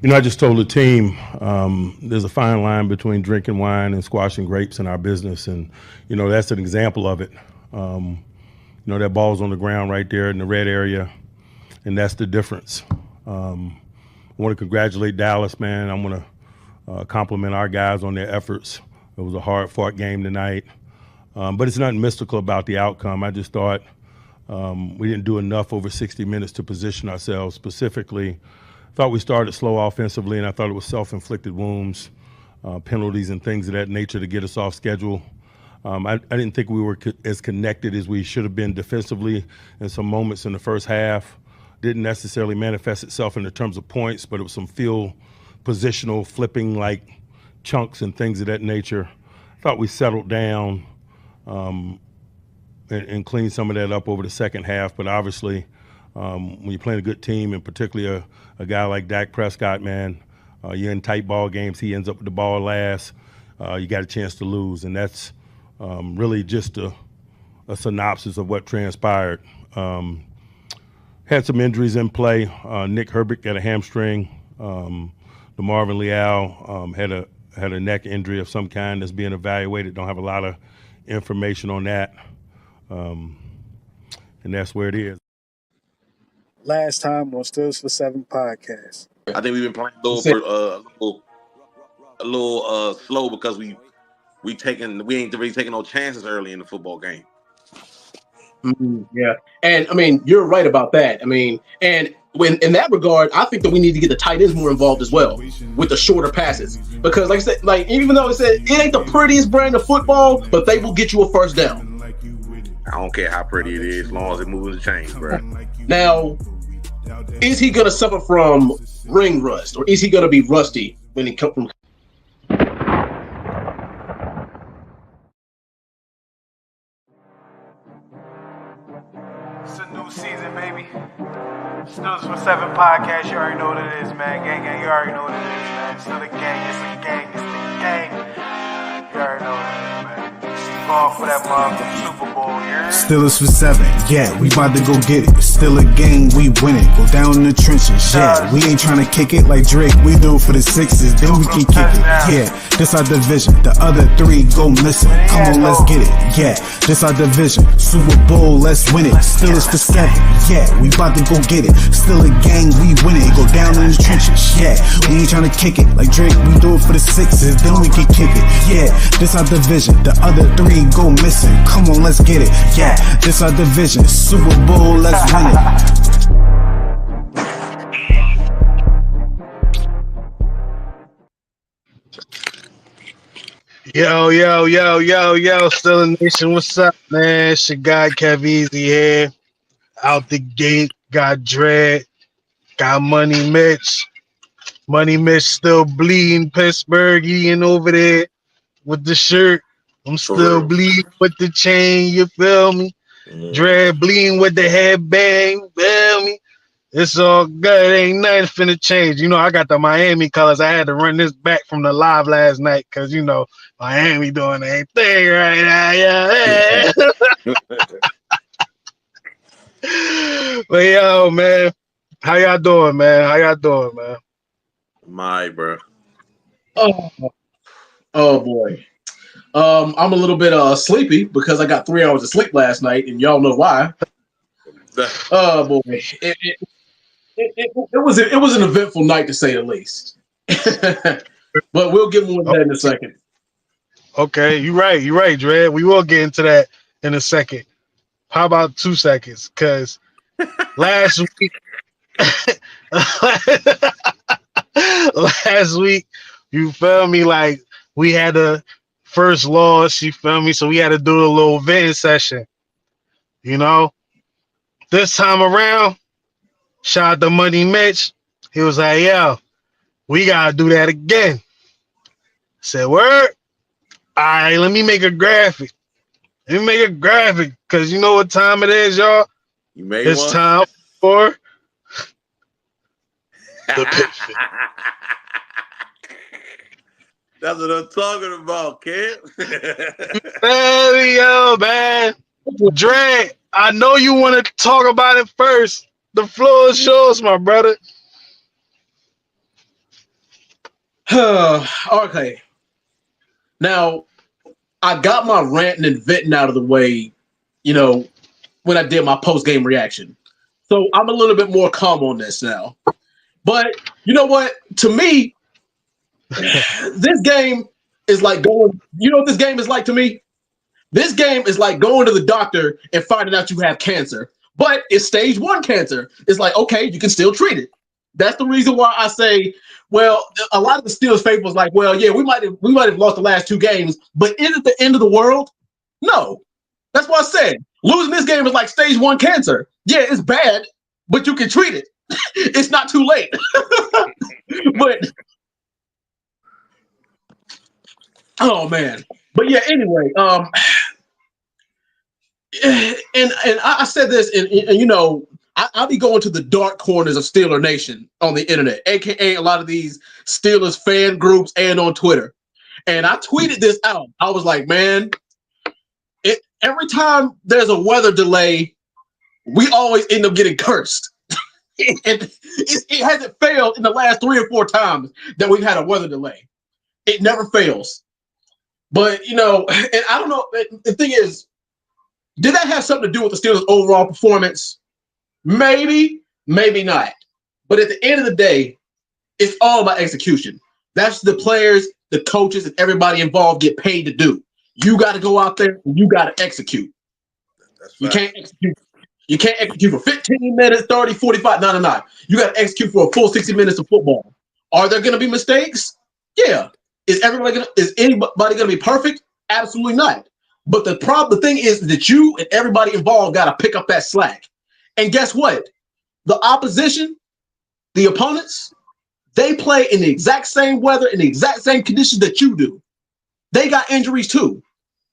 I just told the team there's a fine line between drinking wine and squashing grapes in our business, and that's an example of it. Um, that ball's on the ground right there in the red area, and that's the difference. I want to congratulate Dallas, man. I want to compliment our guys on their efforts. It was a hard-fought game tonight, but it's nothing mystical about the outcome. I just thought we didn't do enough over 60 minutes to position ourselves specifically. Thought we started slow offensively, and I thought it was self-inflicted wounds, penalties, and things of that nature to get us off schedule. I didn't think we were as connected as we should have been defensively in some moments in the first half. Didn't necessarily manifest itself in the terms of points, but it was some field positional flipping like chunks and things of that nature. Thought we settled down and cleaned some of that up over the second half, but obviously when you're playing a good team, and particularly a guy like Dak Prescott, man, you're in tight ball games. He ends up with the ball last. You got a chance to lose, and that's really just a synopsis of what transpired. Had some injuries in play. Nick Herbert got a hamstring. DeMarvin Leal had a neck injury of some kind that's being evaluated. Don't have a lot of information on that, and that's where it is. Last time on Stills for Seven podcast. I think we've been playing a little slow because we ain't really taking no chances early in the football game. Yeah, and I mean you're right about that. I mean, and when in that regard, I think that we need to get the tight ends more involved as well with the shorter passes, because like I said, like even though it ain't the prettiest brand of football, but they will get you a first down. I don't care how pretty it is, as long as it moves the chains, bro. Now, is he gonna suffer from ring rust, or is he gonna be rusty when he comes from? It's a new season, baby. Stills for Seven podcast. You already know what it is, man. Gang, you already know what it is, man. Still a gang. It's a gang. It's the gang. You already know what it is, man. Going for that motherfucking Super Bowl, yeah. Steelers for 7, yeah, we about to go get it. Still a game, we win it. Go down in the trenches, yeah. We ain't trying to kick it like Drake, we do it for the Sixers, then we can kick it. Yeah, this our division, the other 3 go missing. Come on, let's get it, yeah. This our division, Super Bowl, let's win it. Steelers for 7, yeah, we about to go get it. Still a game, we win it. Go down in the trenches, yeah. We ain't trying to kick it like Drake, we do it for the Sixers, then we can kick it. Yeah, this our division, the other 3 go missing. Come on, let's get it. Yeah, this our division. Super Bowl, let's win it. Yo, Still a Nation, what's up, man? It's your guy Kev Easy here. Out the gate, got Dread, got Money Mitch. Money Mitch still bleeding Pittsburgh, eating over there with the shirt. I'm still bleeding with the chain, you feel me? Dread bleeding with the headbang, you feel me? It's all good, ain't nothing finna change. You know, I got the Miami colors. I had to run this back from the live last night because, you know, Miami doing their thing right now, yeah. But yo, man, how y'all doing, man? My, bro. Oh boy. I'm a little bit sleepy because I got 3 hours of sleep last night, and y'all know why. Oh boy, it was an eventful night to say the least. But we'll get more into that in a second. Okay, you're right, Dred. We will get into that in a second. How about 2 seconds? Because last week, you feel me? Like we had a first loss, you feel me? So we had to do a little venting session. You know, this time around, shout out to Money Mitch. He was like, yo, we gotta do that again. I said, word? All right, let me make a graphic. Because you know what time it is, y'all? You made it's one? Time for the pitch. That's what I'm talking about, kid. Hey, yo, man. Dre, I know you want to talk about it first. The floor is yours, my brother. Okay. Now, I got my ranting and venting out of the way, when I did my post-game reaction. So I'm a little bit more calm on this now. But you know what? To me, this game is like going, you know what this game is like to me? This game is like going to the doctor and finding out you have cancer. But it's stage 1 cancer. It's like, okay, you can still treat it. That's the reason why I say, well, a lot of the Steelers faithful is like, well, yeah, we might have lost the last 2 games, but is it the end of the world? No. That's what I said. Losing this game is like stage 1 cancer. Yeah, it's bad, but you can treat it. It's not too late. But oh man. But yeah, anyway, and I said this, and I'll be going to the dark corners of Steeler Nation on the internet, aka a lot of these Steelers fan groups and on Twitter. And I tweeted this out. I was like, man, every time there's a weather delay, we always end up getting cursed. And it hasn't failed in the last 3 or 4 times that we've had a weather delay. It never fails. But, and I don't know, the thing is, did that have something to do with the Steelers' overall performance? Maybe, maybe not. But at the end of the day, it's all about execution. That's the players, the coaches, and everybody involved get paid to do. You got to go out there and you got to execute. You can't execute. You can't execute for 15 minutes, 30, 45. No. You got to execute for a full 60 minutes of football. Are there going to be mistakes? Yeah. Is anybody going to be perfect? Absolutely not. But the thing is that you and everybody involved got to pick up that slack. And guess what? The opposition, the opponents, they play in the exact same weather, in the exact same conditions that you do. They got injuries too.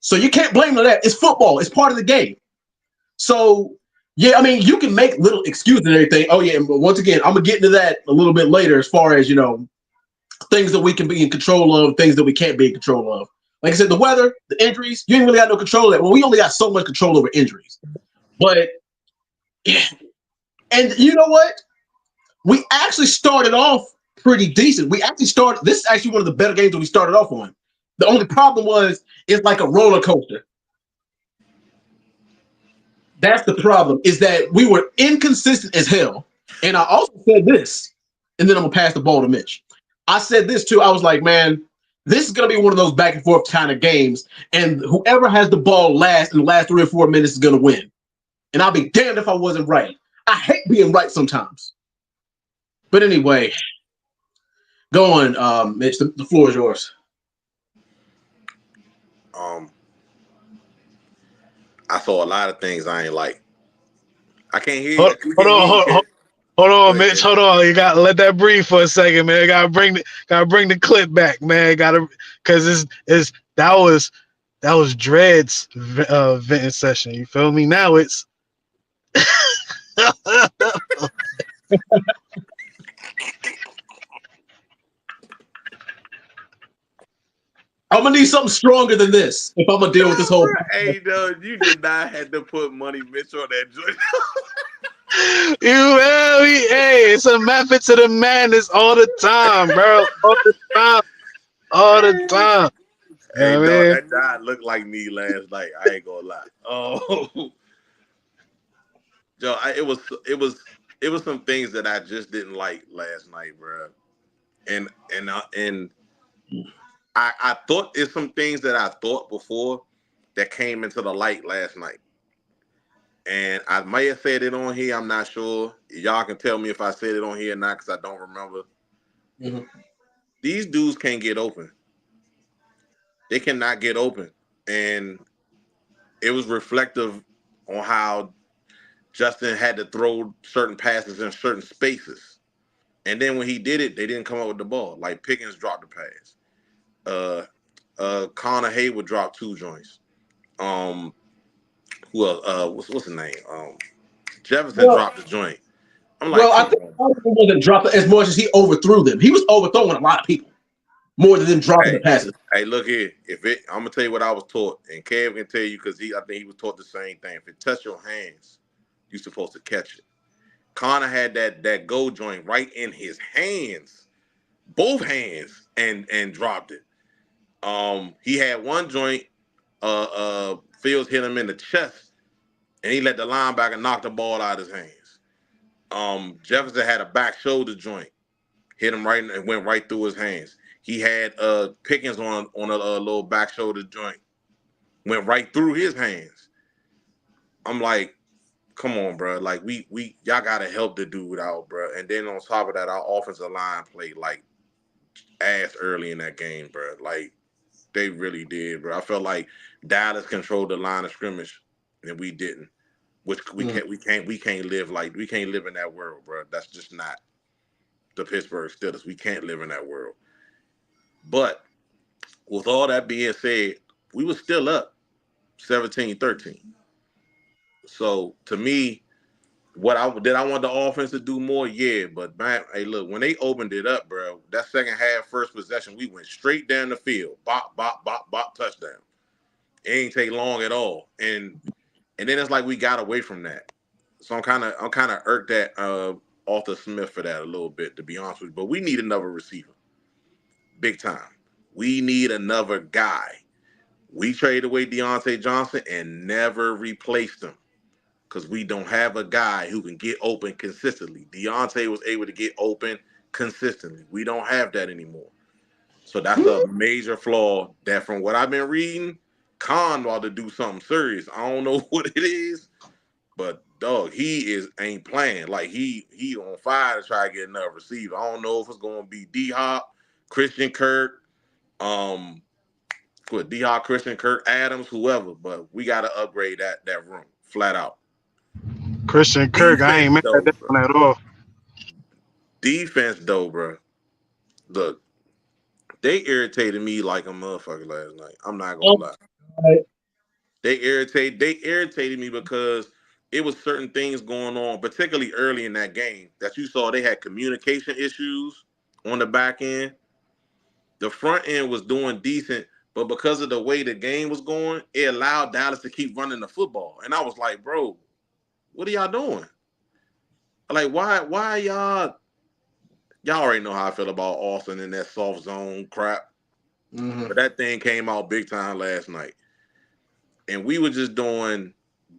So you can't blame them for that. It's football. It's part of the game. So, yeah, I mean, you can make little excuses and everything. Oh, yeah, but once again, I'm going to get into that a little bit later as far as, things that we can be in control of, things that we can't be in control of. Like I said, the weather, the injuries, you ain't really got no control of that. Well, we only got so much control over injuries. But, and you know what? We actually started off pretty decent. This is actually one of the better games that we started off on. The only problem was it's like a roller coaster. That's the problem, is that we were inconsistent as hell. And I also said this, and then I'm going to pass the ball to Mitch. I said this too. I was like, man, this is going to be one of those back and forth kind of games. And whoever has the ball last in the last 3 or 4 minutes is going to win. And I'll be damned if I wasn't right. I hate being right sometimes. But anyway, go on, Mitch. The floor is yours. I saw a lot of things I ain't like. I can't hear you. Hold on, Mitch. Hold on. You gotta let that breathe for a second, man. Gotta bring the clip back, man. Because that was Dread's venting session. You feel me? Now it's. I'm gonna need something stronger than this if I'm gonna deal with this whole. Hey, no, you did not have to put Money Mitch on that joint. Hey, it's a method to the madness all the time, bro. All the time. Hey, no, that guy looked like me last night. I ain't gonna lie. Oh, Joe, it was some things that I just didn't like last night, bro. And I thought it's some things that I thought before that came into the light last night. And I may have said it on here. I'm not sure. Y'all can tell me if I said it on here or not, because I don't remember. Mm-hmm. These dudes can't get open. They cannot get open. And it was reflective on how Justin had to throw certain passes in certain spaces. And then when he did it, they didn't come up with the ball. Like Pickens dropped the pass. Connor Hayward dropped 2 joints. Who else? What's his name? Jefferson dropped the joint. I'm like, I think he wasn't dropping as much as he overthrew them. He was overthrowing a lot of people more than them dropping the passes. Hey, look here. I'm gonna tell you what I was taught, and Kev can tell you because I think he was taught the same thing. If it touched your hands, you're supposed to catch it. Connor had that go joint right in his hands. both hands and dropped it. He had one joint. Fields hit him in the chest, and he let the linebacker knock the ball out of his hands. Jefferson had a back shoulder joint, hit him right and went right through his hands. He had Pickens on a little back shoulder joint, went right through his hands. I'm like, come on, bro. Like we y'all gotta help the dude out, bro. And then on top of that, our offensive line played like ass early in that game, bro. Like they really did, bro. I felt like Dallas controlled the line of scrimmage, and we didn't. Which we can't live in that world, bro. That's just not the Pittsburgh Steelers. We can't live in that world. But with all that being said, we were still up 17-13. So to me, I want the offense to do more? Yeah, but man, hey, look, when they opened it up, bro, that second half, first possession, we went straight down the field, bop, bop, bop, bop, touchdown. It ain't take long at all, and then it's like we got away from that. So I'm kind of irked at Arthur Smith for that a little bit, to be honest with you. But we need another receiver, big time. We need another guy. We traded away Deontay Johnson and never replaced him, because we don't have a guy who can get open consistently. Deontay was able to get open consistently. We don't have that anymore. So that's a major flaw that, from what I've been reading, Khan ought to do something serious. I don't know what it is, but dog, he ain't playing. Like he on fire to try to get another receiver. I don't know if it's going to be D-Hop, Christian Kirk, D-Hop, Christian Kirk, Adams, whoever, but we got to upgrade that room flat out. Christian Kirk, I ain't mad at that one at all. Defense, though, bro. Look, they irritated me like a motherfucker last night. I'm not gonna lie. They irritated me because it was certain things going on, particularly early in that game, that you saw they had communication issues on the back end. The front end was doing decent, but because of the way the game was going, it allowed Dallas to keep running the football. And I was like, bro, what are y'all doing? Like, why y'all already know how I feel about Austin and that soft zone crap. Mm-hmm. But that thing came out big time last night. And we were just doing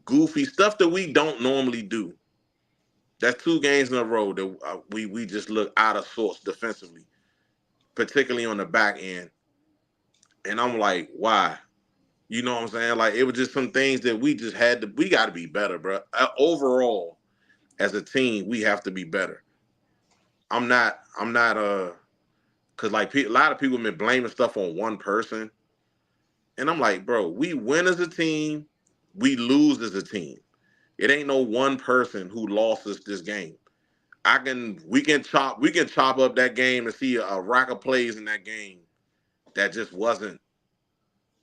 goofy stuff that we don't normally do. That's 2 games in a row that we just look out of sorts defensively, particularly on the back end. And I'm like, why? You know what I'm saying? Like, it was just some things that we got to be better, bro. Overall, as a team, we have to be better. I'm not, because like a lot of people have been blaming stuff on one person. And I'm like, bro, we win as a team, we lose as a team. It ain't no one person who lost us this game. We can chop up that game and see a rack of plays in that game that just wasn't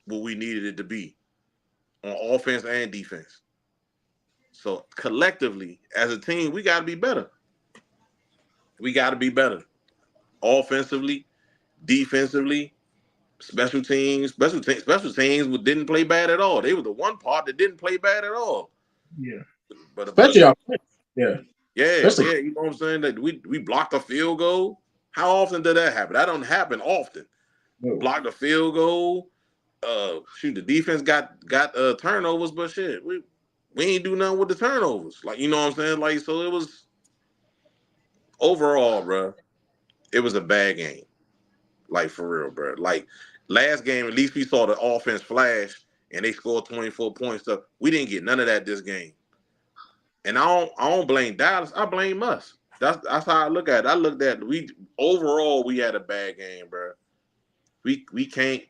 what we needed it to be on offense and defense. So collectively, as a team, we got to be better. We got to be better. Offensively, defensively, special teams didn't play bad at all. They were the one part that didn't play bad at all. Yeah. Especially yeah. Yeah, you know what I'm saying? That we blocked a field goal. How often did that happen? That don't happen often. No. Blocked a field goal. The defense got turnovers, but shit, we ain't do nothing with the turnovers. Like, you know what I'm saying? Like, so it was overall, bro, it was a bad game. Like, for real, bro. Like, last game, at least we saw the offense flash and they scored 24 points. Stuff. We didn't get none of that this game. And I don't blame Dallas. I blame us. That's how I look at it. I looked at we had a bad game, bro. We can't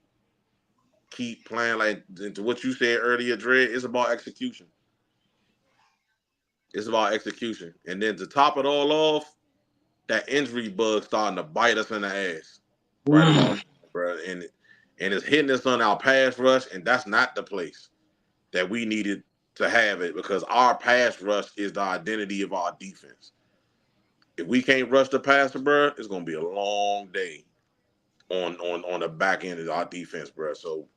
keep playing like to what you said earlier, Dre. It's about execution. It's about execution. And then to top it all off, that injury bug starting to bite us in the ass. Right about, bro. And it's hitting us on our pass rush, and that's not the place that we needed to have it, because our pass rush is the identity of our defense. If we can't rush the passer, bro, it's gonna be a long day on the back end of our defense, bro. So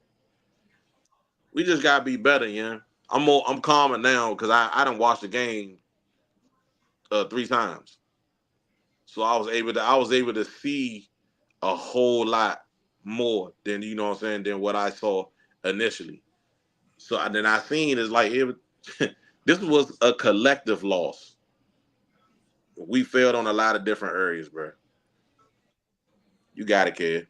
we just gotta be better, yeah. I'm calmer now because I done watched the game 3 times, so I was able to see a whole lot more than, you know what I'm saying, than what I saw initially. So then I seen is like this was a collective loss. We failed on a lot of different areas, bro. You got it, kid.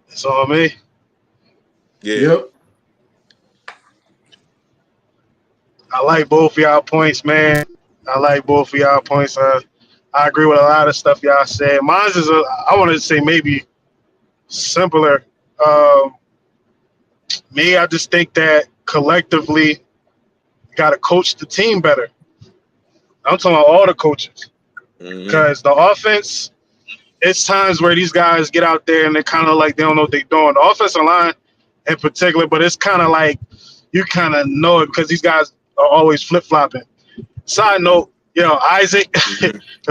It's on me. Yeah. Yep. I like both of y'all points, man. I like both of y'all points. I agree with a lot of stuff y'all said. Mine's is, I want to say maybe simpler. Me, I just think that collectively got to coach the team better. I'm talking about all the coaches. Because the offense, it's times where these guys get out there and they're kind of like they don't know what they're doing. The offensive line in particular, but it's kind of like you kind of know it because these guys are always flip-flopping. Side note, Isaac,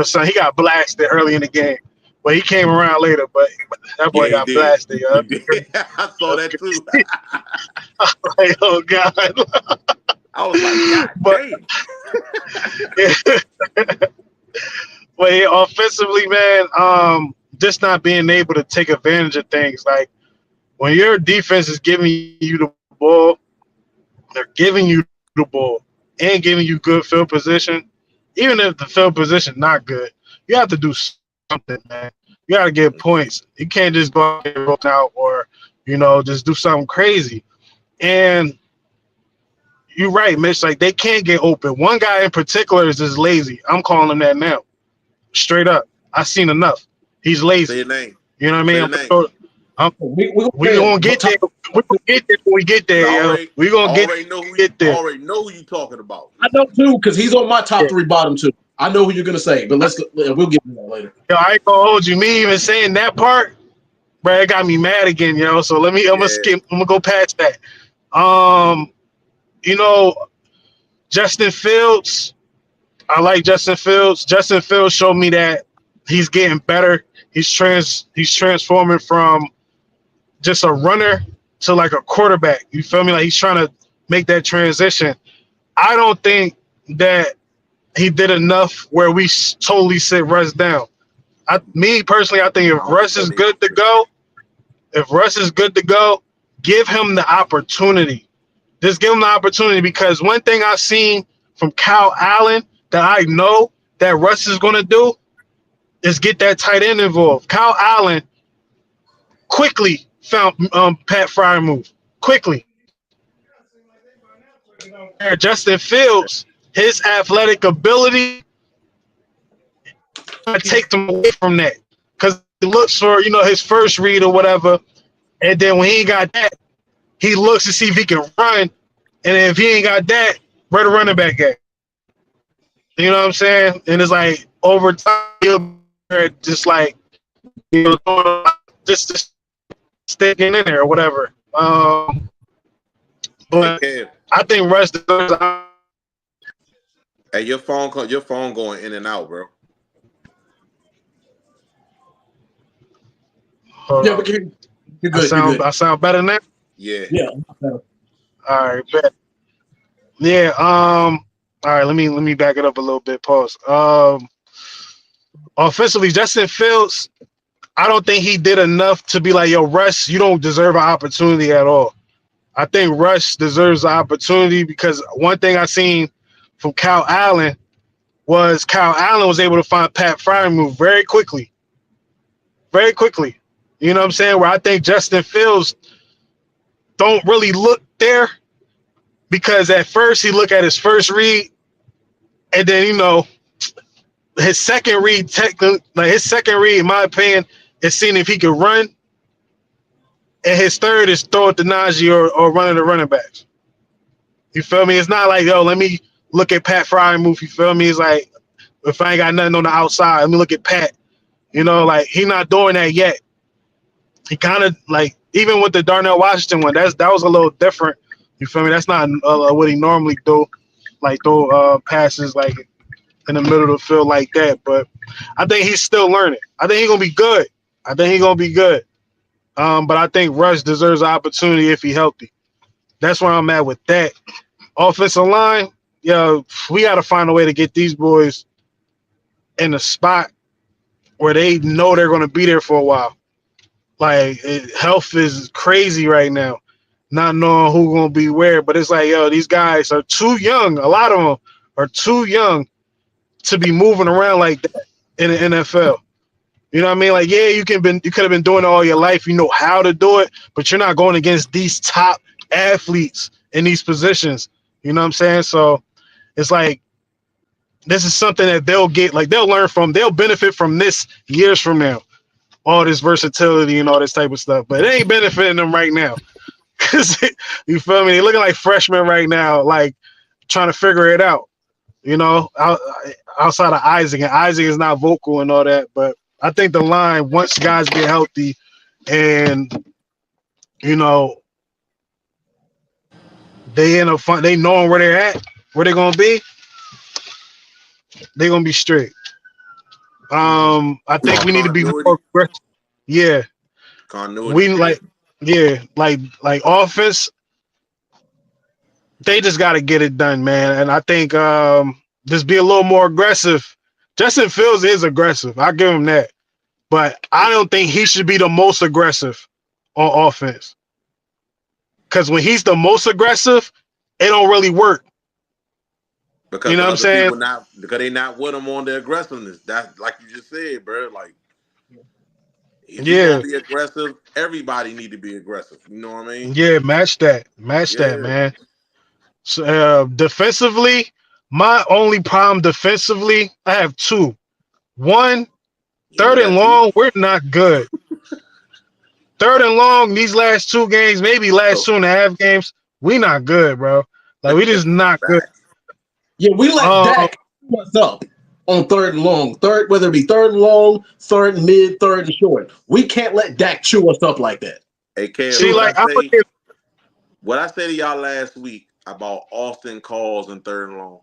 son, he got blasted early in the game. But he came around later, but that boy got blasted. I saw that too. Like, oh, God. I was like, God damn. But yeah, offensively, man, just not being able to take advantage of things. Like when your defense is giving you the ball, they're giving you the ball and giving you good field position. Even if the field position not good, you have to do something, man. You got to get points. You can't just go out or, just do something crazy. And you're right, Mitch. Like they can't get open. One guy in particular is just lazy. I'm calling him that now. Straight up. I've seen enough. He's lazy. Say your name. You know what I mean? We gonna get there. We're gonna get there when we get there. We're gonna get there. Already know who you talking about. I know too, because he's on my top three, bottom two. I know who you're gonna say, but we'll get to that later. I ain't gonna hold you. Me even saying that part, bro, it got me mad again, So I'm gonna skip. I'm gonna go past that. Justin Fields. I like Justin Fields. Justin Fields showed me that he's getting better. He's transforming from just a runner to like a quarterback. You feel me? Like he's trying to make that transition. I don't think that he did enough where we totally sit Russ down. Me personally, I think if Russ is good to go, give him the opportunity. Just give him the opportunity because one thing I've seen from Kyle Allen that I know that Russ is going to do is get that tight end involved. Kyle Allen quickly found Pat Freiermuth. Quickly. Justin Fields, his athletic ability takes him away from that because he looks for, his first read or whatever, and then when he ain't got that, he looks to see if he can run, and if he ain't got that, where the running back at? You know what I'm saying? And it's like over time, he'll just like, just sticking in there or whatever. But I think Russ deserves. Hey, your phone going in and out, bro. Yeah, but you're good. I sound better now? Yeah. All right, bet. Yeah. All right. Let me back it up a little bit. Pause. Offensively, Justin Fields, I don't think he did enough to be like, yo, Russ, you don't deserve an opportunity at all. I think Russ deserves an opportunity because one thing I seen from Kyle Allen was able to find Pat Freiermuth very quickly. Very quickly. You know what I'm saying? Where I think Justin Fields don't really look there because at first he look at his first read and then, his second read, in my opinion, is seeing if he can run. And his third is throw it to Najee or running the running backs. You feel me? It's not like, yo, let me look at Pat Freiermuth. You feel me? It's like, if I ain't got nothing on the outside, let me look at Pat. He not doing that yet. He kind of like, even with the Darnell Washington one, that was a little different. You feel me? That's not what he normally do, like throw passes like in the middle of the field like that. But I think he's still learning. I think he's gonna be good. But I think Russ deserves an opportunity if he's healthy. That's where I'm at with that. Offensive line, we got to find a way to get these boys in a spot where they know they're going to be there for a while. Like, health is crazy right now, not knowing who's going to be where. But it's like, these guys are too young. A lot of them are too young to be moving around like that in the NFL. You know what I mean? Like, yeah, you could have been doing it all your life. You know how to do it, but you're not going against these top athletes in these positions. You know what I'm saying? So it's like, this is something that they'll learn from. They'll benefit from this years from now. All this versatility and all this type of stuff, but it ain't benefiting them right now. Cause you feel me? They're looking like freshmen right now, like trying to figure it out. You know, outside of Isaac, and Isaac is not vocal and all that, but I think the line, once guys get healthy and they they knowing where they're at, where they're gonna be, they're gonna be straight. I think we need to be more aggressive. Yeah. Continuity. We like offense. They just got to get it done, man. And I think just be a little more aggressive. Justin Fields is aggressive. I give him that, but I don't think he should be the most aggressive on offense. Because when he's the most aggressive, it don't really work. Because you know what I'm saying? Because they not with him on the aggressiveness. That's like you just said, bro. Like, if you gonna be aggressive, everybody need to be aggressive. You know what I mean? Yeah, match that, man. So defensively, my only problem defensively, I have two. One, third and long, we're not good. Third and long, these last two games, maybe last 2.5 games, we not good, bro. Like, we just not good. Yeah, we let Dak what's up on third and long. Whether it be third and long, third and mid, third and short. We can't let Dak chew us up like that. Hey, Kev, see, what I said to y'all last week about Austin calls and third and long,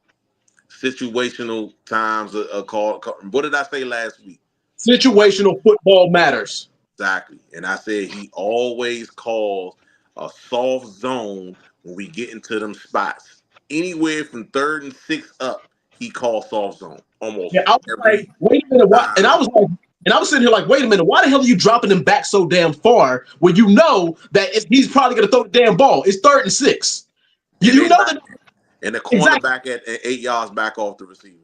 situational times a call. What did I say last week? Situational football matters. Exactly, and I said he always calls a soft zone when we get into them spots. Anywhere from 3rd and 6 up, he calls soft zone almost. Yeah, I was like, wait a minute, what? And I was sitting here like, wait a minute, why the hell are you dropping him back so damn far when you know that he's probably going to throw the damn ball? It's 3rd and 6. You know that, and the cornerback at 8 yards back off the receiver.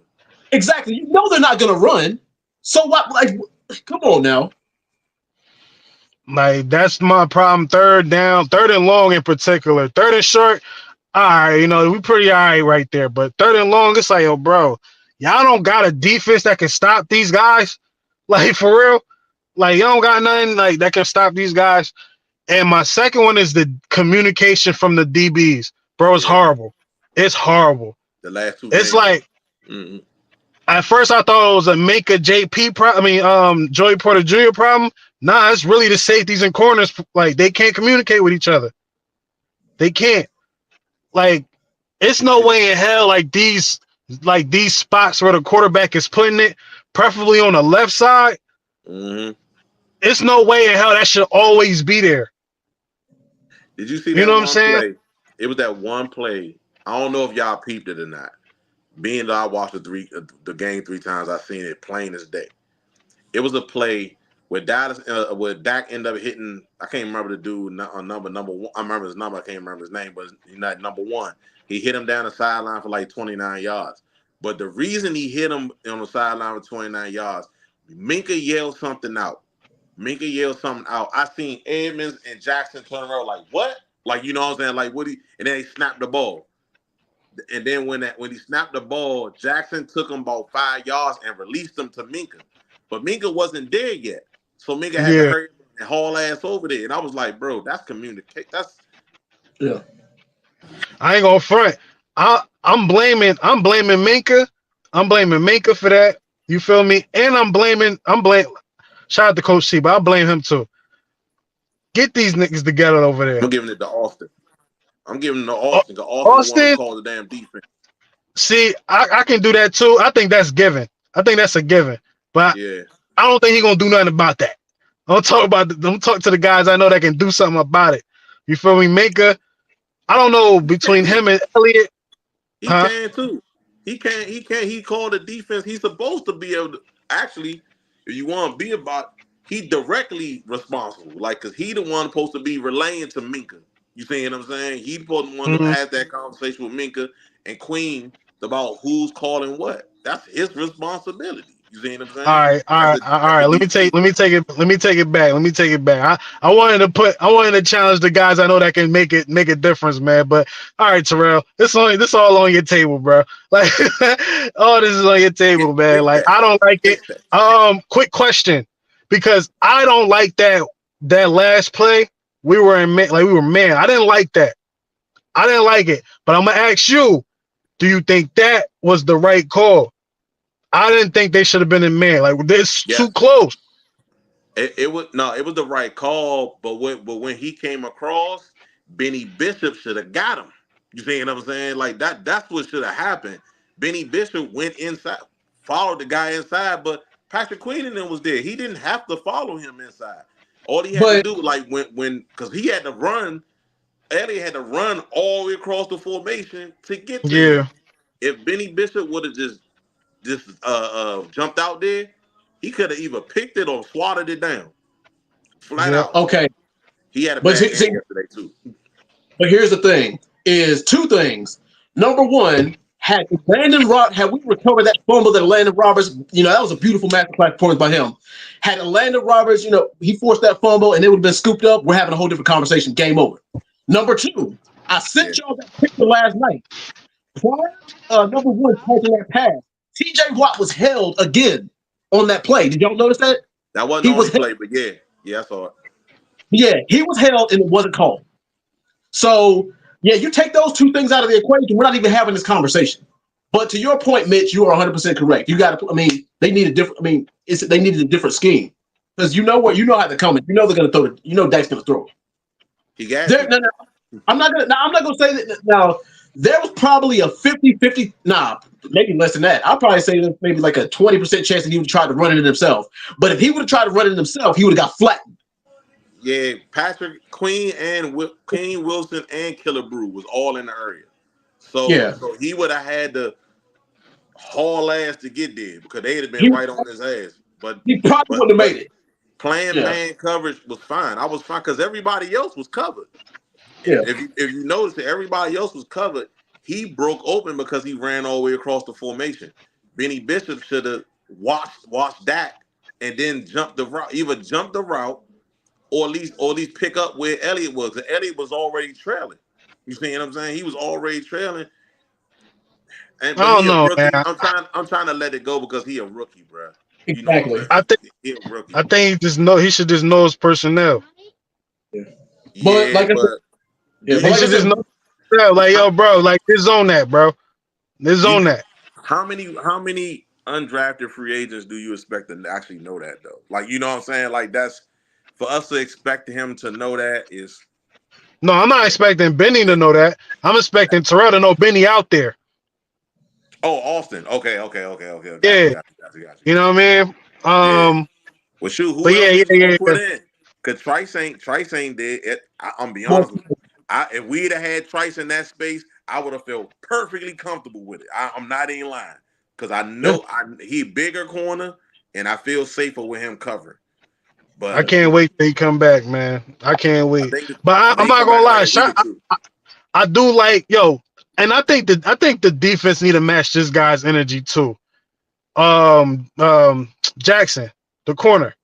Exactly. You know they're not going to run. So what? Like, come on now. Like, that's my problem. Third down, third and long in particular. Third and short, all right, we pretty all right there. But third and long, it's like, yo, bro, y'all don't got a defense that can stop these guys. Like, for real. Like, you don't got nothing like that can stop these guys. And my second one is the communication from the DBs. Bro, it's horrible. It's horrible. The last two It's games. like, at first I thought it was a Minka JP problem. Joey Porter Jr. problem. Nah, it's really the safeties and corners. Like, they can't communicate with each other. They can't. Like, it's no way in hell like these spots where the quarterback is putting it, preferably on the left side. It's no way in hell that should always be there. Did you see that? You know what I'm saying? It was that one play. I don't know if y'all peeped it or not. Being that I watched the game 3 times, I've seen it plain as day. It was a play where Dak ended up hitting. I can't remember the dude number 1. I remember his number. I can't remember his name, but he's not number 1. He hit him down the sideline for like 29 yards. But the reason he hit him on the sideline for 29 yards, Minka yelled something out. I seen Edmonds and Jackson turn around like, what? Like, you know what I'm saying? Like, and then they snapped the ball. And then when he snapped the ball, Jackson took him about 5 yards and released him to Minka. But Minka wasn't there yet. So Minka had to hurry and haul ass over there. And I was like, bro, that's communicate. Yeah. I ain't gonna front. I'm blaming Minka. I'm blaming Minka for that. You feel me? And I'm blaming shout out to Coach C, but I blame him too. Get these niggas together over there. I'm giving it to Austin. I'm giving it to Austin. Austin call the damn defense. See, I can do that too. I think that's given. I think that's a given. But yeah. I don't think he's gonna do nothing about that. Don't talk to the guys I know that can do something about it. You feel me? Minka, I don't know between him and Elliott. He can too. He can. He called the defense. He's supposed to be able to. Actually, if you want to be about, he directly responsible. Like, cause he the one supposed to be relaying to Minka. You see what I'm saying? He supposed to want to have that conversation with Minka and Queen about who's calling what. That's his responsibility. You see what I'm saying? All right. Let me take it back. I wanted to challenge the guys I know that can make a difference, man. But all right, Terrell, this all on your table, bro. Like all this is on your table, man. Like I don't like it. Quick question, because I don't like that last play. We were man. I didn't like that. I didn't like it. But I'm gonna ask you, do you think that was the right call? I didn't think they should have been in man. Like this too close. It was the right call, but when he came across, Benny Bishop should have got him. You see what I'm saying? Like that's what should have happened. Benny Bishop went inside, followed the guy inside, but Patrick Queen was there. He didn't have to follow him inside. All he had to do, like when because he had to run, Elliott had to run all the way across the formation to get to him. If Benny Bishop would have just jumped out there, he could have either picked it or swatted it down. Flat out. Okay. He had a bad game yesterday too. But here's the thing, is two things. Number one, had we recovered that fumble that Landon Roberts, that was a beautiful masterclass performance by him. Had Landon Roberts, he forced that fumble and it would have been scooped up, we're having a whole different conversation. Game over. Number two, I sent y'all that picture last night. Number one, taking that pass. TJ Watt was held again on that play. Did y'all notice that? That wasn't the only play, but yeah, I saw it. Yeah, he was held and it wasn't called. So, yeah, you take those two things out of the equation, we're not even having this conversation. But to your point, Mitch, you are 100% correct. You got to, they need a different, they needed a different scheme. Because you know how they're coming. You know they're going to throw it. Dak's going to throw it. He got it. No, I'm not going to say that. Now, there was probably a 50-50, maybe less than that. I'll probably say there's maybe like a 20% chance that he would try to run it himself. But if he would have tried to run it himself, he would have got flattened. Yeah, Patrick Queen and King Wilson and Killebrew was all in the area. So he would have had to haul ass to get there because they'd have been right on his ass. But he probably wouldn't have made it. Playing man coverage was fine. I was fine because everybody else was covered. Yeah. If you notice that everybody else was covered, he broke open because he ran all the way across the formation. Benny Bishop should have watched that and then jumped the route, either jump the route or at least pick up where Elliott was. And Elliott was already trailing. You see what I'm saying? He was already trailing. And I don't know, man. I'm trying to let it go because he a rookie, bro. Exactly. I think he a rookie. I think he should just know his personnel. Yeah. But he should just know. Like, yo, bro, like this on that, bro. This on that. How many undrafted free agents do you expect to actually know that though? Like, you know what I'm saying? Like that's for us to expect him to know that is. No, I'm not expecting Benny to know that. I'm expecting Terrell to know Benny out there. Oh, Austin. Okay. Yeah. Gotcha. You know what I mean? Well, shoot, who else put in? Because Trice ain't dead. I'm be honest with you. If we'd have had Trice in that space, I would have felt perfectly comfortable with it. I'm not even lying. Because I know he bigger corner, and I feel safer with him covering. But I can't wait till he come back, man. I can't wait. But I'm not gonna lie, I do like and I think the defense need to match this guy's energy too. Jackson, the corner.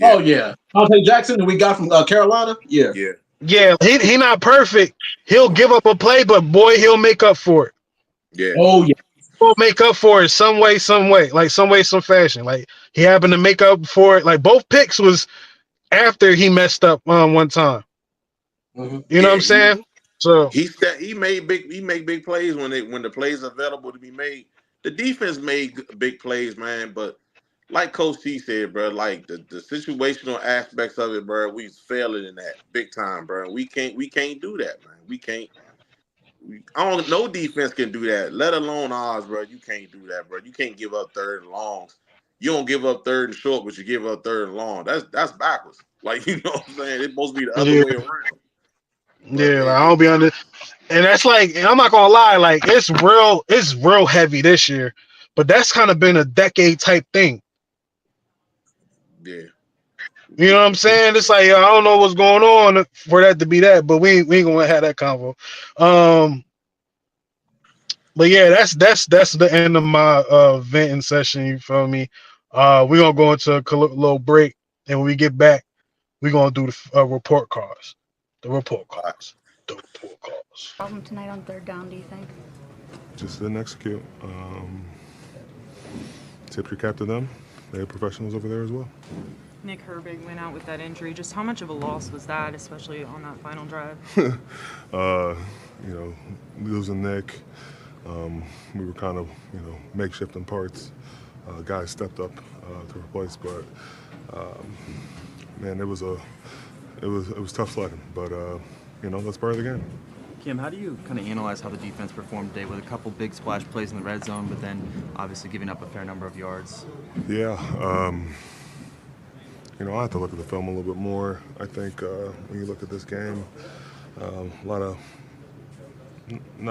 Oh yeah, Dante Jackson that we got from Carolina. Yeah. He not perfect. He'll give up a play, but boy, he'll make up for it. Yeah. Oh yeah. He'll make up for it some way, like some way, some fashion. Like he happened to make up for it. Like both picks was after he messed up one time. Mm-hmm. You know what I'm saying? So he make big plays when the plays are available to be made. The defense made big plays, man. But like Coach T said, bro, like the situational aspects of it, bro, we failing in that big time, bro. We can't do that, man. We can't. No defense can do that, let alone ours, bro. You can't do that, bro. You can't give up third and longs. You don't give up third and short, but you give up third and long. That's backwards. Like, you know what I'm saying? It's supposed to be the other way around. Yeah, like, I don't be under. And that's like, and I'm not gonna lie, like it's real heavy this year, but that's kind of been a decade type thing. Yeah. You know what I'm saying? It's like I don't know what's going on for that to be that, but we ain't gonna have that convo. But yeah, that's the end of my venting session. You feel me? We're gonna go into a little break, and when we get back, we're gonna do the report cards. The report cards. The report cards. Problem tonight on third down, do you think? Just didn't execute. Tip your cap to them. They're professionals over there as well. Nick Herbig went out with that injury. Just how much of a loss was that, especially on that final drive? Losing Nick, we were kind of, makeshifting parts. Guys stepped up to replace, but man, it was tough sledding. But that's part of the game. Kim, how do you kind of analyze how the defense performed today with a couple big splash plays in the red zone, but then obviously giving up a fair number of yards? Yeah, I have to look at the film a little bit more. I think when you look at this game, not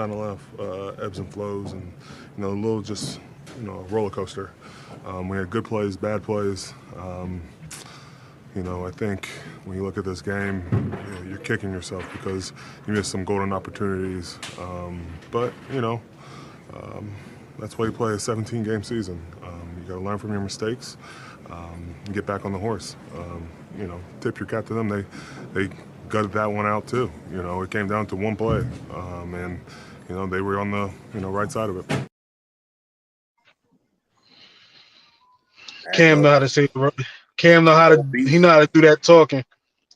enough ebbs and flows, and a little just roller coaster. We had good plays, bad plays. I think when you look at this game, you're kicking yourself because you missed some golden opportunities. But that's why you play a 17-game season. You got to learn from your mistakes and get back on the horse. Tip your cap to them. They gutted that one out too. It came down to one play, and they were on the right side of it. Cam know how to say. Cam know how to. He know how to do that talking.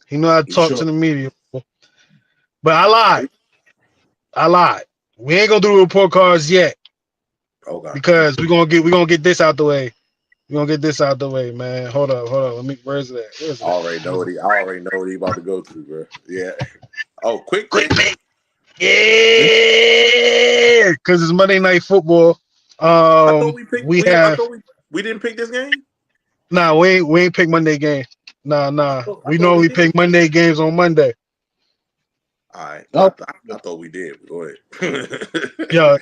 He know how to talk to the media. But I lied. We ain't gonna do the report cards yet. Okay. Because we're gonna get this out the way. We're gonna get this out the way, man. Hold up. Where's it at? I already know what he about to go to, bro. Yeah. Oh, quick. Yeah, because it's Monday Night Football. I thought we didn't pick this game. Nah, we ain't pick Monday game. Nah. We normally pick Monday games on Monday. All right. I thought we did. Go ahead. Yeah.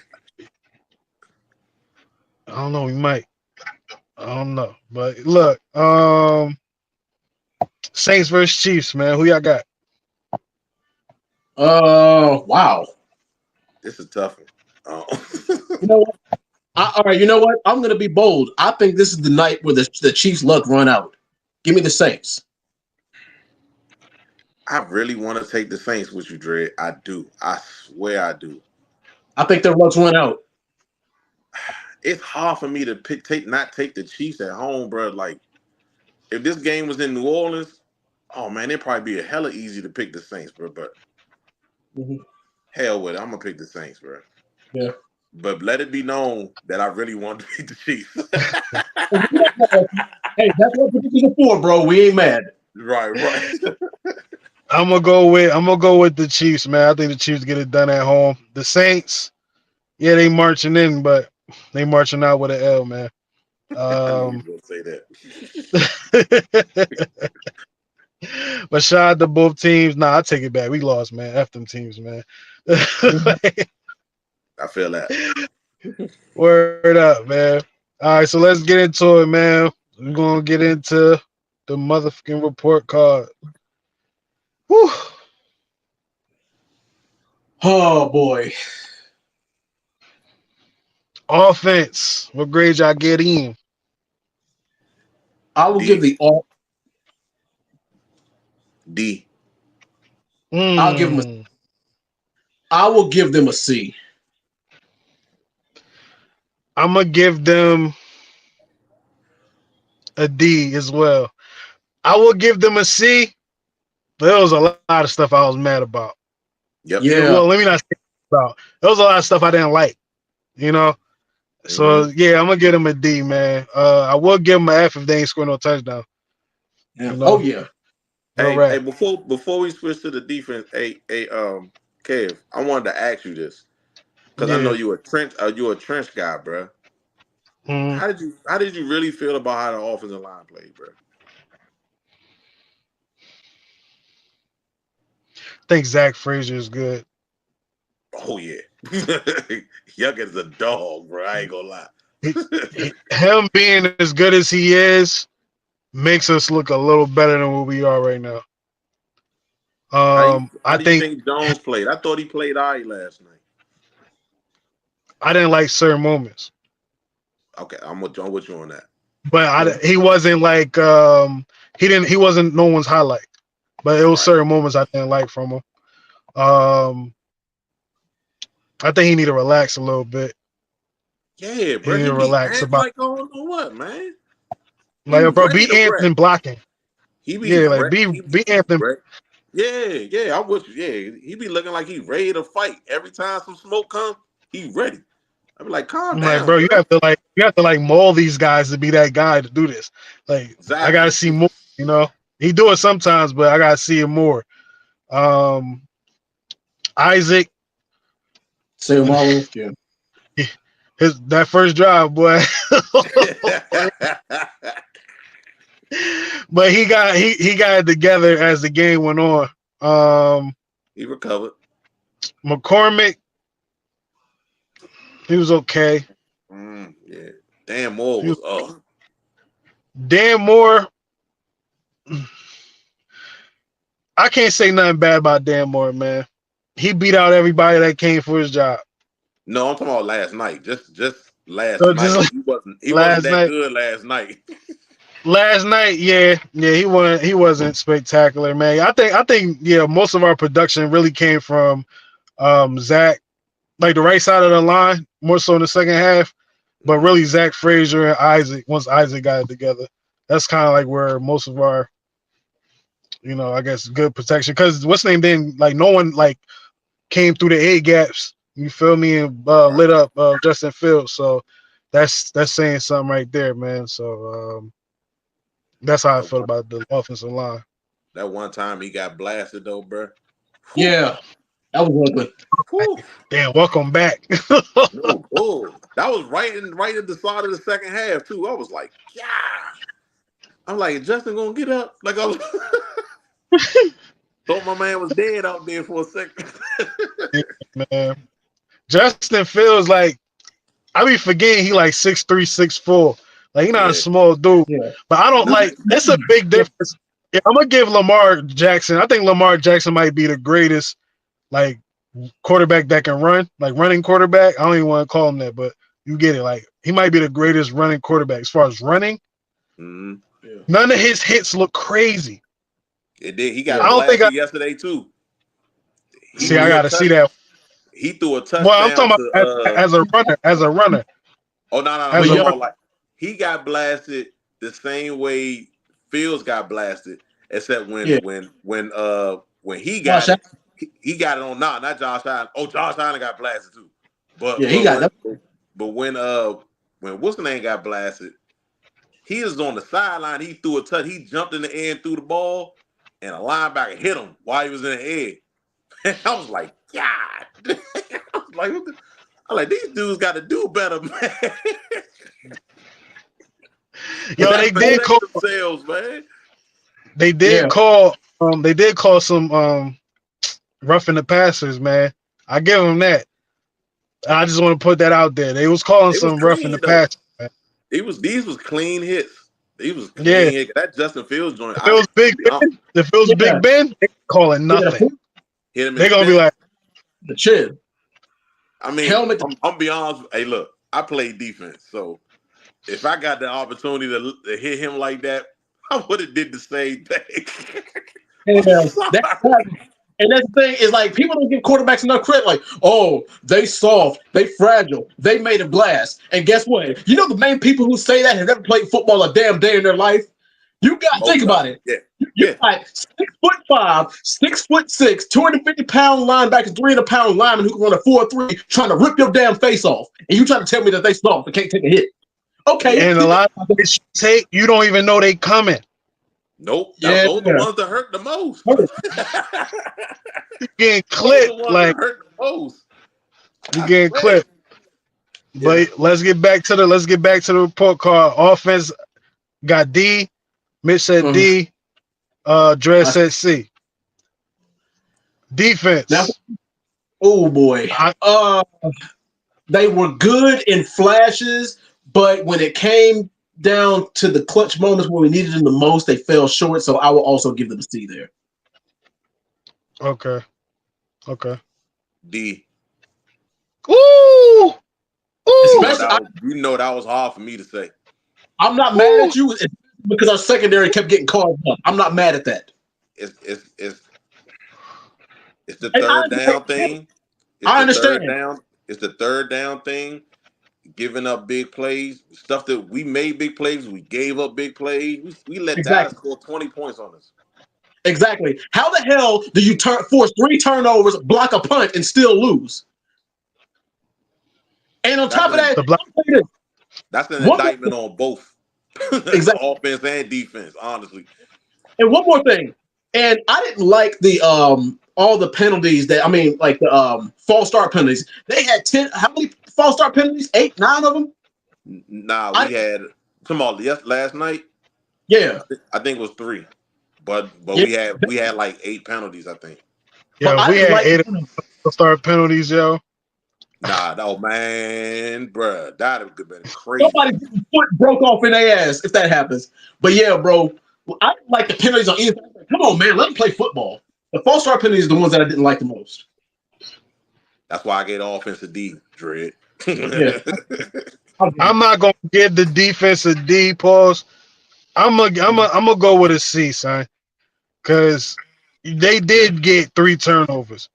I don't know. We might. I don't know. But look, Saints versus Chiefs, man. Who y'all got? Wow. This is tough one. Oh. You know what? All right, you know what? I'm going to be bold. I think this is the night where the Chiefs' luck run out. Give me the Saints. I really want to take the Saints with you, Dre. I do. I swear I do. I think their luck's run out. It's hard for me to not take the Chiefs at home, bro. Like, if this game was in New Orleans, oh man, it'd probably be a hella easy to pick the Saints, bro. But hell with it, I'm gonna pick the Saints, bro. Yeah. But let it be known that I really want to beat the Chiefs. Hey, that's what predictions are for, bro. We ain't mad. Right. I'm gonna go with the Chiefs, man. I think the Chiefs get it done at home. The Saints, yeah, they marching in, but they marching out with an L, man. I knew you were gonna say that. But shout out to both teams. Nah, I take it back. We lost, man. F them teams, man. I feel that. Word up, man. All right, so let's get into it, man. We're gonna get into the motherfucking report card. Whew. Oh boy. Offense. What grade y'all get in? I will give the all D. I will give them a C. I'm gonna give them a D as well. I will give them a C, but there was a lot of stuff I was mad about. Yep. Yeah. Well, let me not say about. There was a lot of stuff I didn't like, So yeah, I'm gonna give them a D, man. I will give them an F if they ain't score no touchdown. Yeah. Oh yeah. Hey, before we switch to the defense, Kev, I wanted to ask you this because I know you're a trench guy, bro. How did you really feel about how the offensive line played, bro? I think Zach Frazier is good. Oh yeah, Youngkin's a dog, bro. I ain't gonna lie. Him being as good as he is makes us look a little better than what we are right now. How I do you think think Jones played? I thought he played all right last night. I didn't like certain moments, Okay, I'm with you on that. but he wasn't like he wasn't no one's highlight. But it was certain moments I didn't like from him. I think he need to relax a little bit. Yeah, bro. He need He to be relax acting about like on what, man? like bro, be Anthony blocking. He be Yeah, like ready. be Anthony. Yeah, I'm with you. Yeah, he be looking like he ready to fight every time some smoke comes. He ready. I be like, calm I'm down, like, bro, you have to mold these guys to be that guy to do this. Like, exactly. I gotta see more. You know, he do it sometimes, but I gotta see it more. Isaac, Marlowe, yeah. That first drive, boy. But he got it together as the game went on. He recovered. McCormick, he was okay. Yeah. Dan Moore was up. Dan Moore, I can't say nothing bad about Dan Moore, man. He beat out everybody that came for his job. No, I'm talking about last night. Just last So night. He wasn't that good last night. Last night, yeah, he wasn't spectacular, man. I think yeah, most of our production really came from Zach, like the right side of the line, more so in the second half. But really, Zach Frazier and Isaac, once Isaac got it together, that's kind of like where most of our, I guess, good protection. Because what's the name? Then like no one like came through the A gaps. You feel me? And lit up Justin Fields. So that's saying something right there, man. So that's how I feel about the offensive line. That one time he got blasted though, bro. Yeah, that was ugly. Damn, welcome back. Oh, that was right at the start of the second half too. I was like, yeah. I'm like, is Justin gonna get up? Like I was thought my man was dead out there for a second. Man, Justin Fields like I be forgetting he like 6'3", 6'4". Like he's not a small dude. Yeah. But I don't like. It's a big difference. Yeah, I'm gonna give Lamar Jackson. I think Lamar Jackson might be the greatest like quarterback that can run, like running quarterback. I don't even want to call him that, but you get it. Like he might be the greatest running quarterback as far as running. Mm-hmm. Yeah. None of his hits look crazy. It did. He got blasted yesterday too. I gotta see that. He threw a touchdown. Well, I'm talking about as a runner. Oh no! Like he got blasted the same way Fields got blasted, except when he got it, he got it on not Josh Allen. Oh, Josh Allen got blasted too. But he got that. But when what's the name got blasted, he was on the sideline. He threw a touch. He jumped in the air and threw the ball, and a linebacker hit him while he was in the air. And I was like, God. I was like, these dudes got to do better, man. Yo, they did call themselves, man. They did call. They did call some roughing the passers, man. I give them that. I just want to put that out there. They was calling some roughing the passers. Man. These was clean hits. These was clean hits. That Justin Fields joint. If it was Big Ben, Big Ben, they calling nothing. They're gonna be like the chin. I mean, I'm be honest. Hey, look, I play defense, so if I got the opportunity to hit him like that, I would have did the same thing. And that's the thing is like people don't give quarterbacks enough credit. Like, oh, they soft, they fragile, they made a blast. And guess what? You know the main people who say that have never played football a damn day in their life. You got think about it. Yeah. You got 6'5", 6'6", 250-pound linebackers, 300-pound linemen who can run a 4.3, trying to rip your damn face off, and you trying to tell me that they soft and can't take a hit. Okay. And a lot of this take you don't even know they coming. Nope. Those are the ones that hurt the most. You getting clipped like hurt the most. You getting clipped. But let's get back to the report card. Offense got D. Mitch said D. Dre said C. Defense. Oh boy. They were good in flashes, but when it came down to the clutch moments where we needed them the most, they fell short. So I will also give them a C there. Okay. D. Ooh. You know that was hard for me to say. I'm not mad at you because our secondary kept getting called up. I'm not mad at that. It's the third down thing. I understand. It's the third down thing. Giving up big plays, stuff that we made big plays, we gave up big plays. We let Dallas score 20 points on us. Exactly. How the hell do you force 3 turnovers, block a punt, and still lose? And on top of that, that's an indictment on both offense and defense, honestly. And one more thing, and I didn't like the all the penalties like the false start penalties. They had 10. How many false start penalties? 8, 9 of them. Nah, we had last night. Yeah, I think it was 3, but we had like 8 penalties. I think. Yeah, we had 8 false start penalties, yo. Nah, no man, bruh, that would have been crazy. Somebody's foot broke off in their ass if that happens. But yeah, bro, I didn't like the penalties on either. Come on, man, let them play football. The false start penalties are the ones that I didn't like the most. That's why I get offensive D, Dread. Yeah. I'm not gonna give the defense a D, pause. I'm gonna go with a C, son, because they did get 3 turnovers.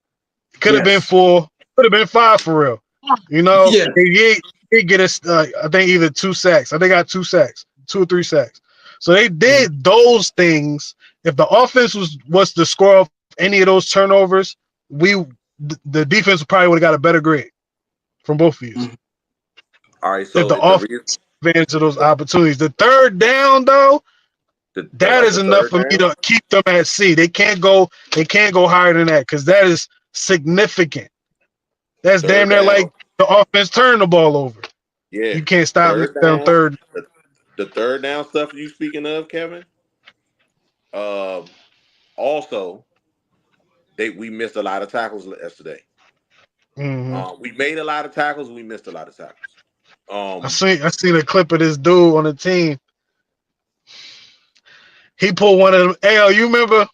Could have been 4, could have been 5 for real. You know, they did get us. I think either 2 sacks. I think got 2 sacks, 2 or 3 sacks. So they did those things. If the offense was to score off any of those turnovers, the defense probably would have got a better grade from both of you. Mm-hmm. All right, so if the offense advantage of those opportunities, the third down though, that is enough for me to keep them at C. They can't go higher than that because that is significant. That's damn near like the offense turning the ball over. Yeah, you can't stop them third. The third down stuff you speaking of, Kevin. Also, we missed a lot of tackles yesterday. Mm-hmm. We made a lot of tackles. We missed a lot of tackles. I seen a clip of this dude on the team. He pulled one of them. Hey, you remember?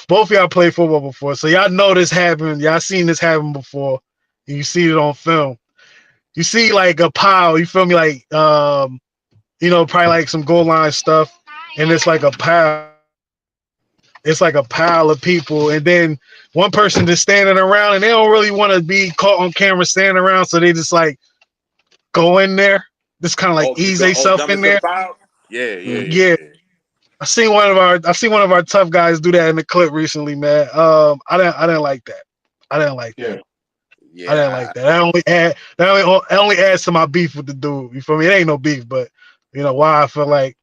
Both of y'all played football before, so y'all know this happened. Y'all seen this happen before. And you see it on film. You see like a pile. You feel me? Like probably like some goal line stuff, and it's like a pile. It's like a pile of people, and then one person just standing around, and they don't really want to be caught on camera standing around, so they just like go in there, just kind of like ease themselves in there. Yeah. I seen one of our tough guys do that in the clip recently, man. I didn't like that. I didn't like that. Yeah. I didn't like that. That only adds to my beef with the dude. You feel me? It ain't no beef, but you know why I feel like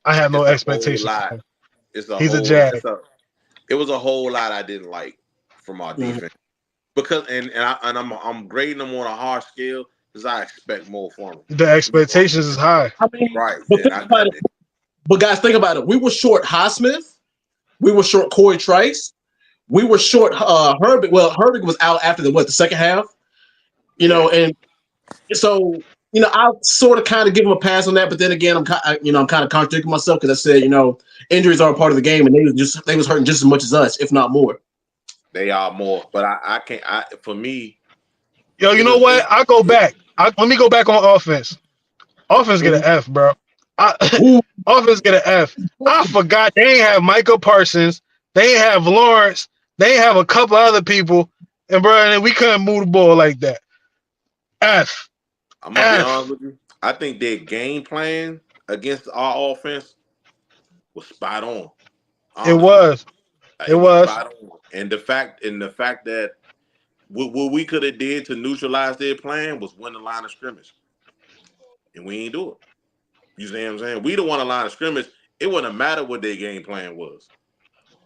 I have no expectations. He's a Jag. It was a whole lot I didn't like from our defense because I'm grading them on a harsh scale because I expect more from them. The expectations is high. I mean, right? But guys, think about it. We were short Highsmith. We were short Corey Trice. We were short Herbig. Well, Herbig was out after the second half. And so I'll sort of kind of give him a pass on that, but then again, I'm kind of contradicting myself because I said, injuries are a part of the game, and they was hurting just as much as us, if not more. They are more, but I can't. For me, yo, you know what? I go back. Let me go back on offense. Offense get an F, bro. Offense get an F. I forgot they ain't have Micah Parsons. They ain't have Lawrence. They ain't have a couple other people, and we couldn't move the ball like that. F. I'm gonna be honest with you. I think their game plan against our offense was spot on. Honestly. It was. Spot on. And the fact that what we could have did to neutralize their plan was win the line of scrimmage, and we ain't do it. You see what I'm saying? We don't want a line of scrimmage. It wouldn't have mattered what their game plan was.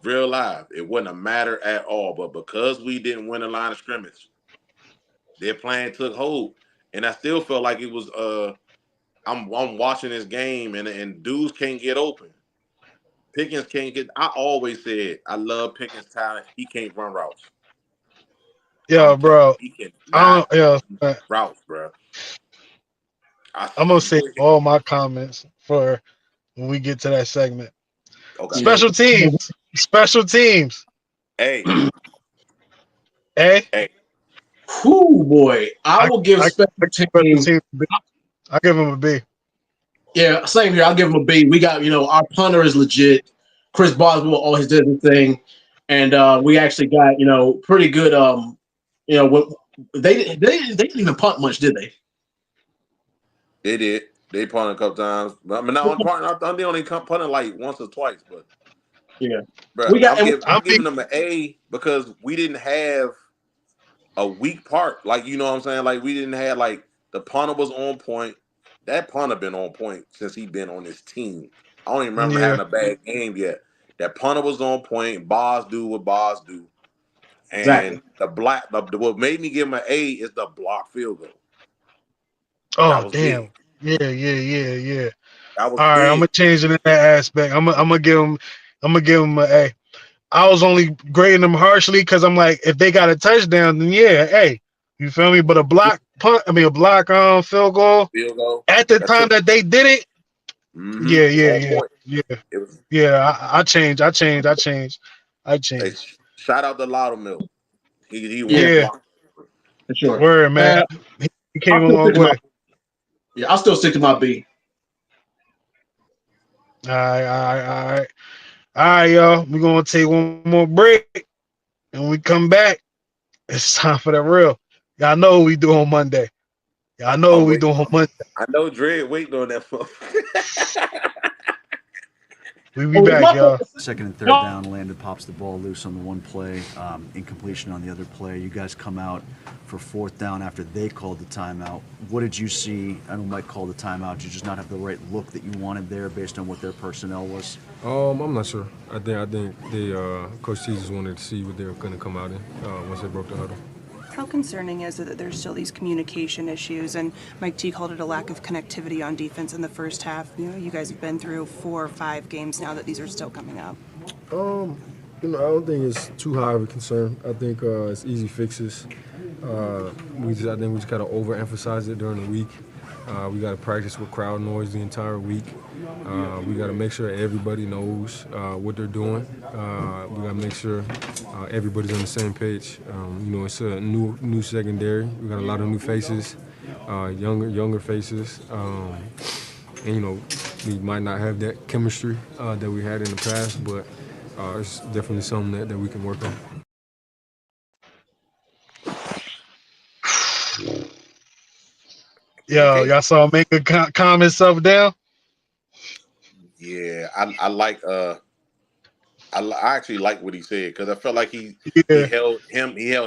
Real live, it wouldn't have mattered at all. But because we didn't win a line of scrimmage, their plan took hold. And I still felt like it was I'm watching this game and dudes can't get open. Pickens can't get. I always said I love Pickens' talent. He can't run routes. Yeah, bro. He can routes, bro. I'm gonna save all my comments for when we get to that segment. Okay. Special teams. Special teams. Hey. Hey. Whoo, boy. I will give special teams. I'll give him a B. Yeah, same here. I'll give him a B. We got, our punter is legit. Chris Boswell always did his thing. And we actually got, pretty good what they didn't even punt much, did they? They did. They punted a couple times. I mean, not on punting. They only punted like once or twice, but yeah. Bro, I'm giving them an A because we didn't have a weak part. Like, you know what I'm saying? Like, we didn't have, like, the punter was on point. That punter been on point since he been on this team. I don't even remember having a bad game yet. That punter was on point. Boz do what Boz do. And what made me give him an A is the block field goal. Oh, damn. Big. Yeah. All right, I'm gonna change it in that aspect. I'm gonna give him an A. I was only grading them harshly because I'm like, if they got a touchdown, then yeah, hey, you feel me? But a block field goal at the time that they did it. Mm-hmm. Yeah. I changed. Hey, shout out to Loudermilk. He for sure. Word, man. He came a long way. I'll still stick to my B. All right, y'all. We're gonna take one more break, and when we come back, it's time for the real. Y'all know what we do on Monday. I know Dre waiting on that phone. We be back, y'all. Second and third down, Landon pops the ball loose on the one play, incompletion on the other play. You guys come out for fourth down after they called the timeout. What did you see? I know Mike called the timeout. Did you just not have the right look that you wanted there based on what their personnel was? I'm not sure. I think they Coach T just wanted to see what they were going to come out in once they broke the huddle. How concerning is it that there's still these communication issues, and Mike T called it a lack of connectivity on defense in the first half? You guys have been through 4 or 5 games now that these are still coming up. I don't think it's too high of a concern. I think it's easy fixes. I think we just got to overemphasize it during the week. We got to practice with crowd noise the entire week. We got to make sure everybody knows what they're doing. We got to make sure everybody's on the same page. It's a new secondary. We got a lot of new faces, younger faces. And we might not have that chemistry that we had in the past, but it's definitely something that we can work on. Yo, y'all saw him make a calm himself down? Yeah, I like I actually like what he said because I felt like he held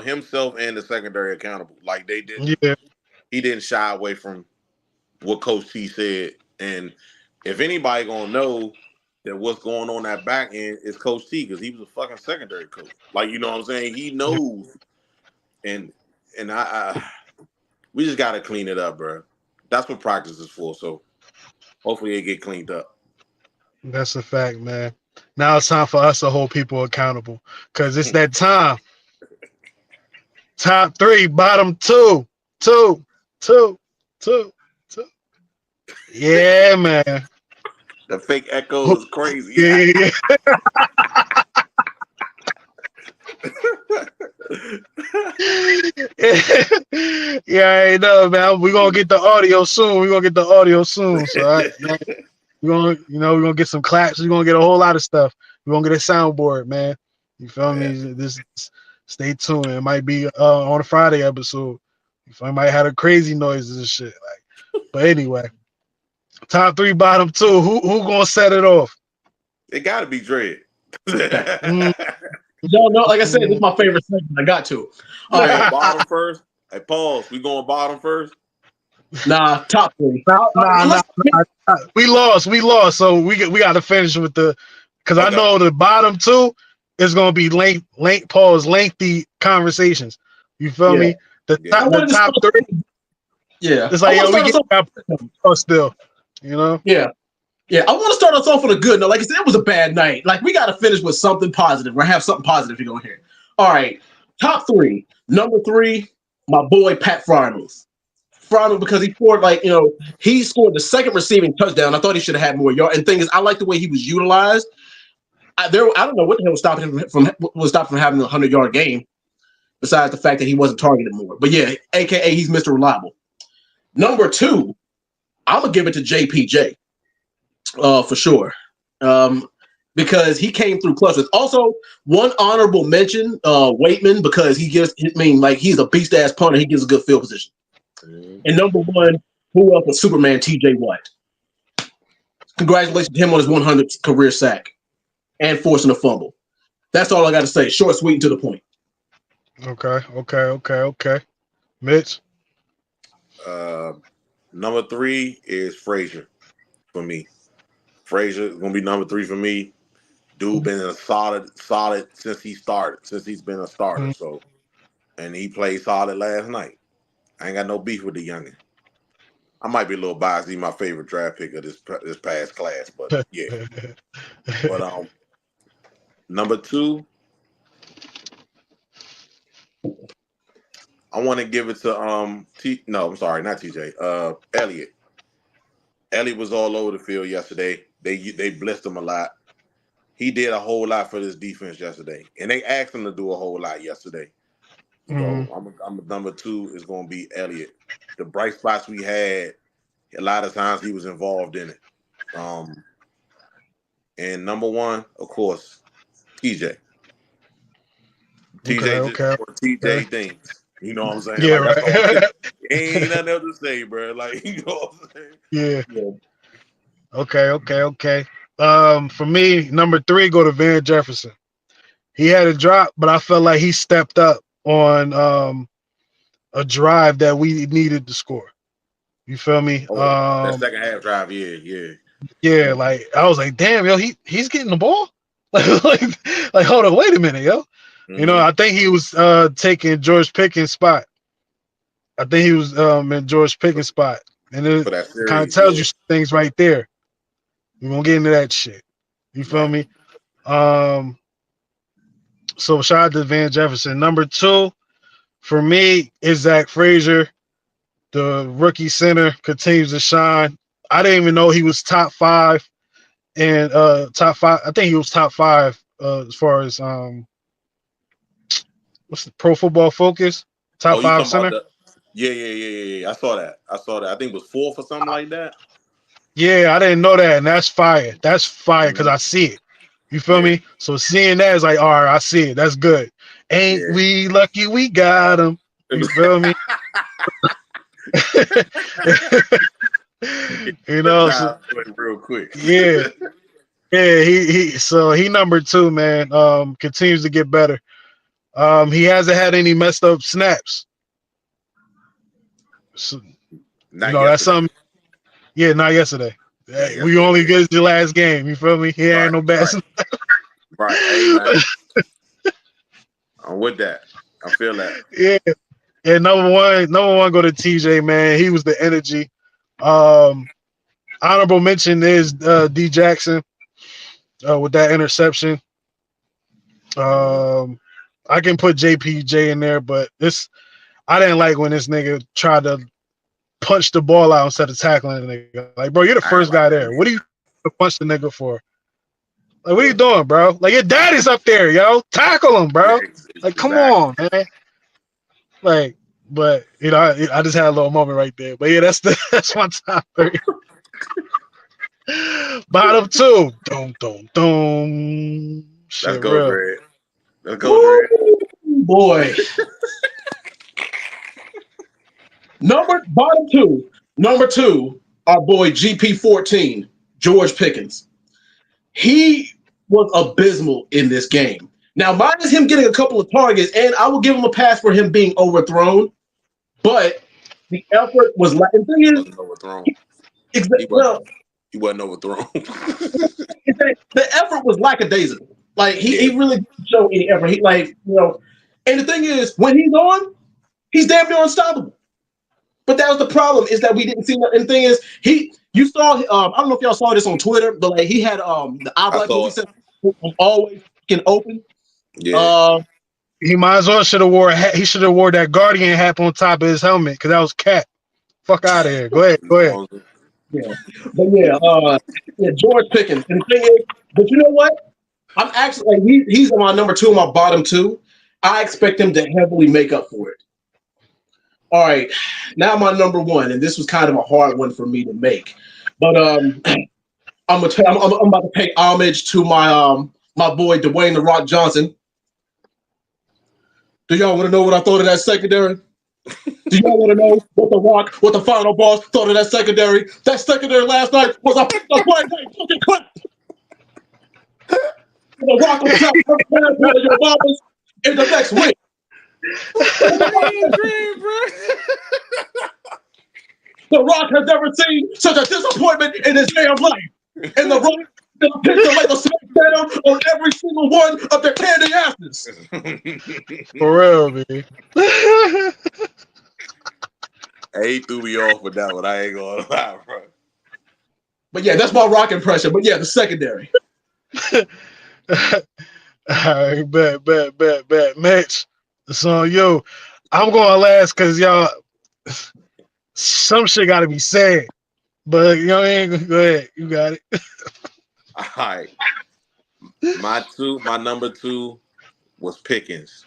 himself and the secondary accountable. Like they didn't he didn't shy away from what Coach T said. And if anybody gonna know that what's going on that back end is Coach T, because he was a fucking secondary coach. Like, you know what I'm saying? He knows. And we just gotta clean it up, bro. That's what practice is for. So hopefully it get cleaned up. That's a fact, man. Now it's time for us to hold people accountable because it's that time. Top 3, bottom 2. Yeah, man. The fake echo is crazy. Yeah. Yeah, I know, man. We're gonna get the audio soon. So we're gonna get some claps. We're gonna get a whole lot of stuff. We're gonna get a soundboard, man. You feel me? This stay tuned. It might be on a Friday episode. You feel me? Might have the crazy noises and shit. But anyway. Top 3, bottom 2. Who gonna set it off? It gotta be Dre. Y'all know, like I said, this is my favorite segment. I got to. All right, bottom first. Hey, pause. We going bottom first? Nah, top 3. Nah. We lost. So we got to finish with because I know the bottom 2 is gonna be lengthy conversations. You feel me? The top 3. Yeah, it's like we get still. You know? Yeah. I want to start us off on a good note. Like I said, it was a bad night. Like, we got to finish with something positive. We're going to have something positive you're going to hear. All right. Top three. Number three, my boy Pat Frymuth. Frymuth, because he scored he scored the second receiving touchdown. I thought he should have had more yards. And the thing is, I like the way he was utilized. I don't know what the hell was stopping him from having a 100-yard game, besides the fact that he wasn't targeted more. But yeah, AKA he's Mr. Reliable. Number two, I'm gonna give it to JPJ, for sure, because he came through clutch. Also, one honorable mention, Waitman, because he's a beast ass punter. He gives a good field position. And number one, who else was Superman? TJ Watt. Congratulations to him on his 100th career sack and forcing a fumble. That's all I got to say. Short, sweet, and to the point. Okay. Mitch? Number three is Frazier for me. Frazier is going to be number three for me. Dude been a solid since he started, since he's been a starter. So, and he played solid last night. I ain't got no beef with the youngin. I might be a little biased. He's my favorite draft pick of this past class, but yeah. But number two, I want to give it to I'm sorry, not TJ. Elliott. Elliott was all over the field yesterday. They blitzed him a lot. He did a whole lot for this defense yesterday, and they asked him to do a whole lot yesterday. So I'm number two is going to be Elliott. The bright spots we had, a lot of times he was involved in it. And number one, of course, TJ. TJ things. You know what I'm saying? Yeah, like, right. Ain't nothing else to say, bro. Like, you know what I'm saying? Yeah. Okay. For me, number three, go to Van Jefferson. He had a drop, but I felt like he stepped up on a drive that we needed to score. You feel me? That second half drive, yeah. Yeah, like I was like, damn, yo, he's getting the ball. like, hold on, wait a minute, yo. You know, I think he was taking George Pickens' spot. I think he was in George Pickens' spot. And it kind of tells you things right there. We won't get into that shit. You feel me? So shout out to Van Jefferson. Number two, for me, is Zach Frazier. The rookie center continues to shine. I didn't even know he was top five. And top five, I think he was top five as far as what's the Pro Football Focus? Top five center. Yeah. I saw that. I think it was fourth or something like that. Yeah, I didn't know that, and that's fire. That's fire because I see it. You feel me? So seeing that is like, all right, I see it. That's good. Ain't we lucky we got him? You feel me? You know, so, real quick. Yeah. He number two, man. Continues to get better. He hasn't had any messed up snaps. So, that's something. Yeah, not yesterday. Yeah, we only get the last game. You feel me? He ain't no bad. Right. I'm with that. I feel that. Yeah. Number one, go to TJ, man. He was the energy. Honorable mention is D Jackson with that interception. I can put JPJ in there, but I didn't like when this nigga tried to punch the ball out instead of tackling the nigga. Like, bro, you're the first guy there. What do you punch the nigga for? Like, what are you doing, bro? Like, your daddy's up there, yo. Tackle him, bro. Like, come on, man. Like, but you know, I just had a little moment right there. But yeah, that's my top three. Bottom two. Dum. Let's go, Greg. Let's go, Greg. Boy. Number two, our boy GP14, George Pickens. He was abysmal in this game. Now, minus him getting a couple of targets, and I will give him a pass for him being overthrown, but the effort was lacking. He wasn't overthrown. He wasn't overthrown. The effort was lackadaisical. Like, he really didn't show any effort. And the thing is, when he's on, he's damn near unstoppable. But that was the problem, is that we didn't see that. And the thing is, you saw, I don't know if y'all saw this on Twitter, but like he had the eye black movie set always can open. Yeah. He might as well should have wore a hat. He should have wore that Guardian hat on top of his helmet because that was cat. Fuck out of here. Go ahead. Yeah, but yeah, George Pickens. And the thing is, but you know what? I'm actually like he's on my number 2, my bottom 2. I expect him to heavily make up for it. All right, now my number 1, and this was kind of a hard one for me to make, but I'm about to pay homage to my my boy Dwayne "The Rock" Johnson. Do y'all want to know what I thought of that secondary? Do y'all want to know what the final boss thought of that secondary? That secondary last night was a fucking clip. The Rock will tell one of your bombers in the next week. The Rock has never seen such a disappointment in his damn life. And The Rock to lay the smack down on every single one of their candy asses. For real, man. He threw me off with that one. I ain't gonna lie, bro. But yeah, that's my Rock impression. But yeah, the secondary. All right, bet. Mitch, it's on you. I'm going last because y'all, some shit got to be said. But go ahead. You got it. All right. My number 2 was Pickens.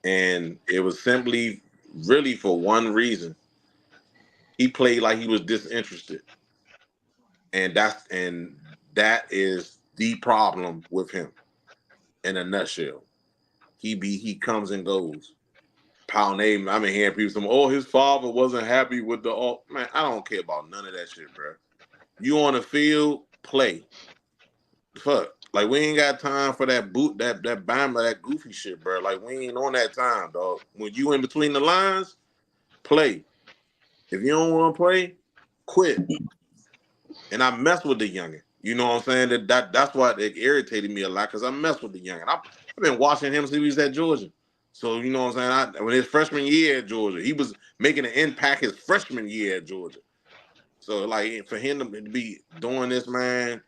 And it was simply really for one reason. He played like he was disinterested. And that is the problem with him in a nutshell. He comes and goes. Pound name. I'm hearing people say, his father wasn't happy with the man. I don't care about none of that shit, bro. You on the field, play. Fuck. Like, we ain't got time for that Bama, that goofy shit, bro. Like, we ain't on that time, dog. When you in between the lines, play. If you don't want to play, quit. And I mess with the youngin. You know what I'm saying? That's why it irritated me a lot, because I mess with the youngin. I've been watching him since he was at Georgia. So, you know what I'm saying? When his freshman year at Georgia, he was making an impact his freshman year at Georgia. So, like, for him to be doing this, man,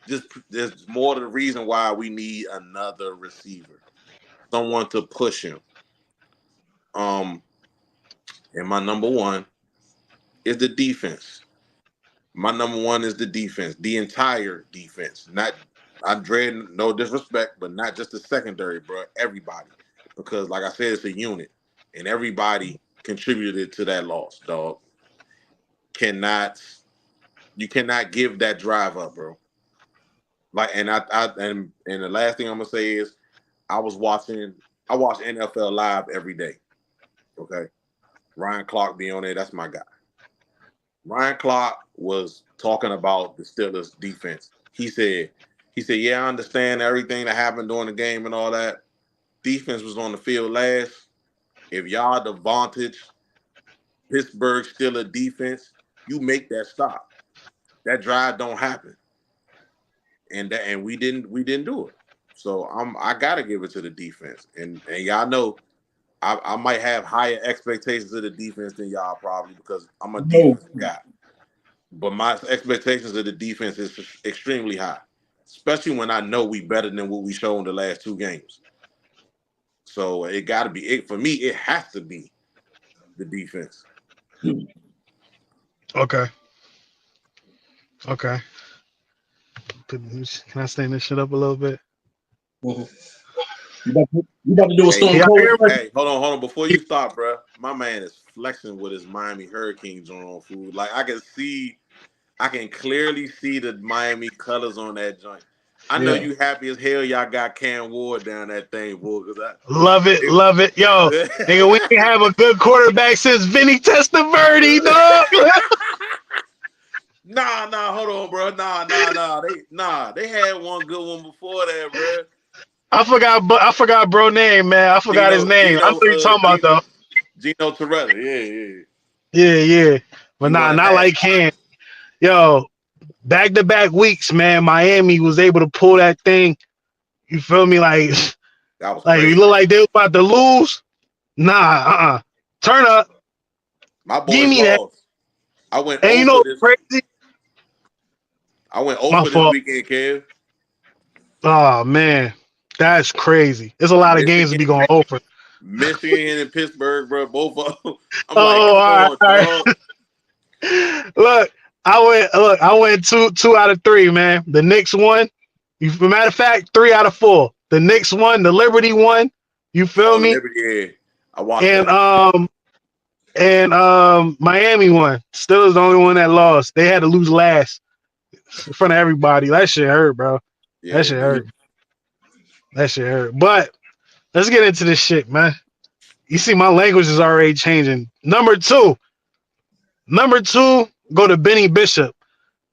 there's more to the reason why we need another receiver, someone to push him. And my number 1 is the defense. My number 1 is the defense, the entire defense. I dread no disrespect, but not just the secondary, bro. Everybody, because like I said, it's a unit, and everybody contributed to that loss, dog. You cannot give that drive up, bro. Like, and the last thing I'm gonna say is, I watch NFL Live every day. Okay, Ryan Clark be on there. That's my guy. Ryan Clark was talking about the Steelers defense. He said, yeah, I understand everything that happened during the game and all that. Defense was on the field last. If y'all the vantage Pittsburgh Steelers defense, you make that stop. That drive don't happen. And we didn't do it. So I gotta give it to the defense. And y'all know I might have higher expectations of the defense than y'all probably, because I'm a defensive guy. But my expectations of the defense is extremely high, especially when I know we better than what we showed in the last 2 games. So it got to be for me. It has to be the defense. Okay. Can I stand this shit up a little bit? You about to do a Stone Cold? Hey, hold on. Before you stop, bro, my man is flexing with his Miami Hurricanes on food. Like, I can clearly see the Miami colors on that joint. I know you happy as hell y'all got Cam Ward down that thing, boy. Love it. Yo, nigga, we ain't have a good quarterback since Vinny Testaverde, dog. Nah, hold on, bro. Nah. They had one good one before that, bro. I forgot bro name, man. I forgot his name. I know you're talking about though. Gino Torelli, yeah. But not like Cam. Yo, back-to-back weeks, man. Miami was able to pull that thing. You feel me? Like you look like they was about to lose. Nah, Turn up. My boy Give me lost. that. I went and you know crazy. I went over this weekend, Kev. Oh man, that's crazy. There's a lot of games to be going over. Michigan and Pittsburgh, bro. Both of them. I'm all like, right. Look, I went two out of three, man. The Knicks won. Matter of fact, 3 out of 4. The Knicks won, the Liberty won. You feel me? Liberty, yeah. I watched And Miami won. Still is the only one that lost. They had to lose last in front of everybody. That shit hurt, bro. Yeah, that shit hurt. That shit hurt. But let's get into this shit, man. You see, my language is already changing. Number two, go to Benny Bishop.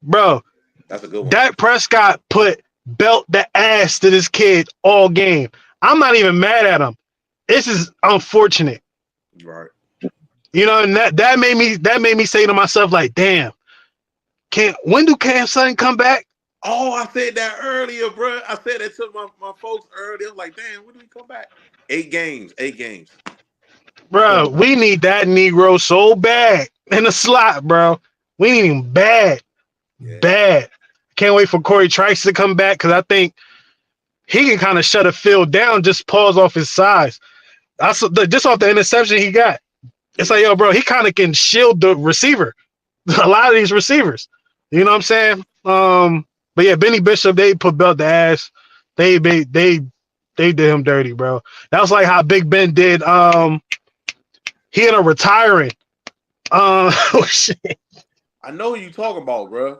Bro, that's a good one. Dak Prescott put belt the ass to this kid all game. I'm not even mad at him. This is unfortunate. Right. You know, and that made me say to myself, like, damn, when do Cam Sutton come back? Oh, I said that earlier, bro. I said that to my folks earlier. I'm like, damn, when do he come back? 8 games. Bro, we need that Negro so bad in the slot, bro. We need him bad. Yeah. Bad. Can't wait for Corey Trice to come back because I think he can kind of shut a field down, just pause off his size. Just off the interception he got. It's like, yo, bro, he kind of can shield the receiver. A lot of these receivers. You know what I'm saying? But yeah, Benny Bishop, they put belt the ass. They did him dirty, bro. That was like how Big Ben did. He ended up retiring. Oh shit. I know who you talking about, bro.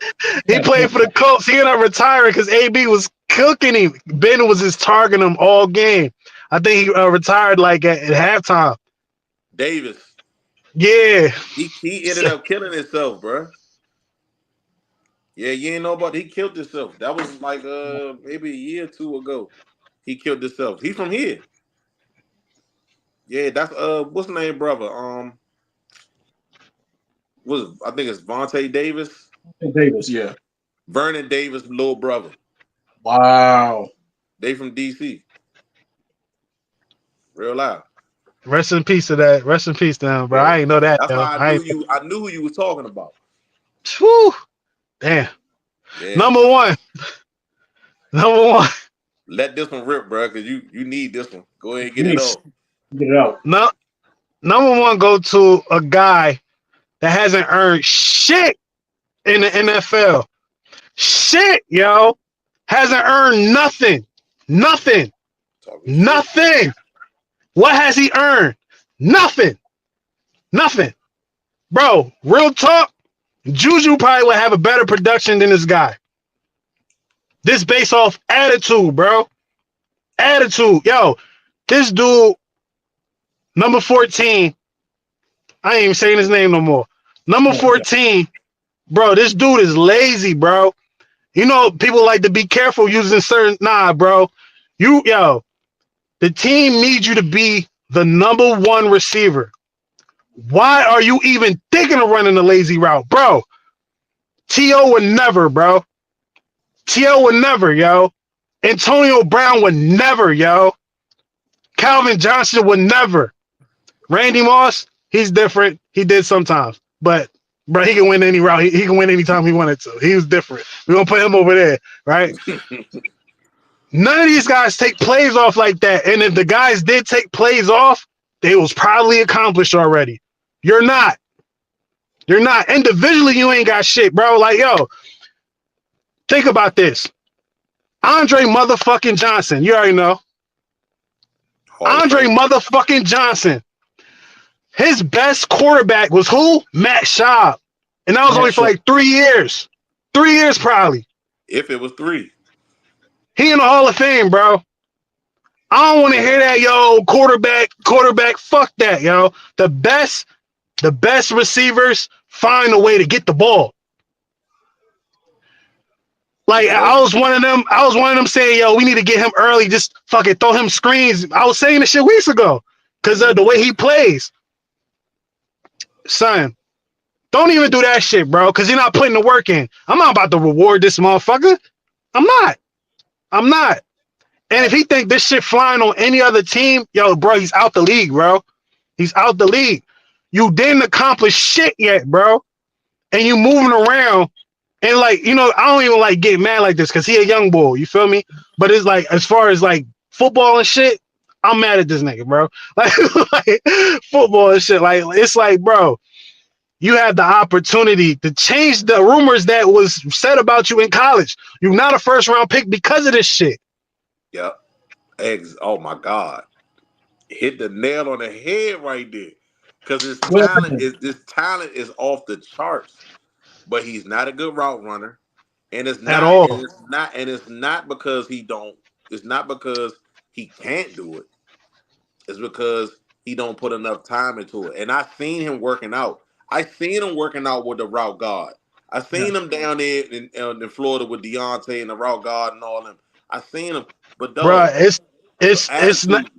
He played for the Colts. He ended up retiring because AB was cooking him. Ben was just targeting him all game. I think he retired like at halftime. Davis. Yeah. He ended up killing himself, bro. Yeah, you ain't know about he killed himself. That was like maybe a year or 2 ago. He killed himself. He's from here. Yeah, that's what's the name, brother? I think it's Vontae Davis. Davis, yeah. Vernon Davis' little brother. Wow. They from DC. Real loud. Rest in peace to that. Rest in peace to him, bro. I ain't know that. That's why I knew who you was talking about. Whew. Damn. Yeah. Number one. Let this one rip, bro, because you need this one. Go ahead and get it off. Get it out. No, number one, go to a guy that hasn't earned shit in the NFL. Shit, yo. Hasn't earned nothing. Nothing. What has he earned? Nothing. Bro, real talk, Juju probably would have a better production than this guy. This based off attitude, bro. Attitude. Yo, this dude, number 14, I ain't even saying his name no more. Number 14, bro, this dude is lazy, bro. You know, people like to be careful using certain, bro. The team needs you to be the number 1 receiver. Why are you even thinking of running the lazy route, bro? T.O. would never, bro. T.O. would never, yo. Antonio Brown would never, yo. Calvin Johnson would never. Randy Moss, he's different. He did sometimes. But, bro, he can win any route. He can win anytime he wanted to. He was different. We're going to put him over there, right? None of these guys take plays off like that. And if the guys did take plays off, they was probably accomplished already. You're not. Individually, you ain't got shit, bro. Like, yo, think about this. Andre motherfucking Johnson. You already know. Andre motherfucking Johnson. His best quarterback was who? Matt Schaub. And that was only for like 3 years. 3 years probably. If it was 3. He in the Hall of Fame, bro. I don't want to hear that, yo, quarterback. Fuck that, yo. The best receivers find a way to get the ball. Like, I was one of them saying, yo, we need to get him early. Just fucking throw him screens. I was saying this shit weeks ago because of the way he plays. Son, don't even do that shit, bro, because you're not putting the work in. I'm not about to reward this motherfucker. I'm not. And if he think this shit flying on any other team, yo, bro, he's out the league, bro. He's out the league. You didn't accomplish shit yet, bro. And you moving around. And, like, you know, I don't even, like, get mad like this because he a young boy. You feel me? But it's, like, as far as, like, football and shit, I'm mad at this nigga, bro. Like football and shit. Like it's like, bro, you had the opportunity to change the rumors that was said about you in college. You're not a first round pick because of this shit. Yep. Oh my God. Hit the nail on the head right there. Because his talent is off the charts. But he's not a good route runner. And it's not At all. And it's not because it's not because he can't do it. It's because he don't put enough time into it. And I've seen him working out. I seen him working out with the route guard. I seen him down there in Florida with Deontay and the route guard and all them. I seen him, but dog, bro, it's not.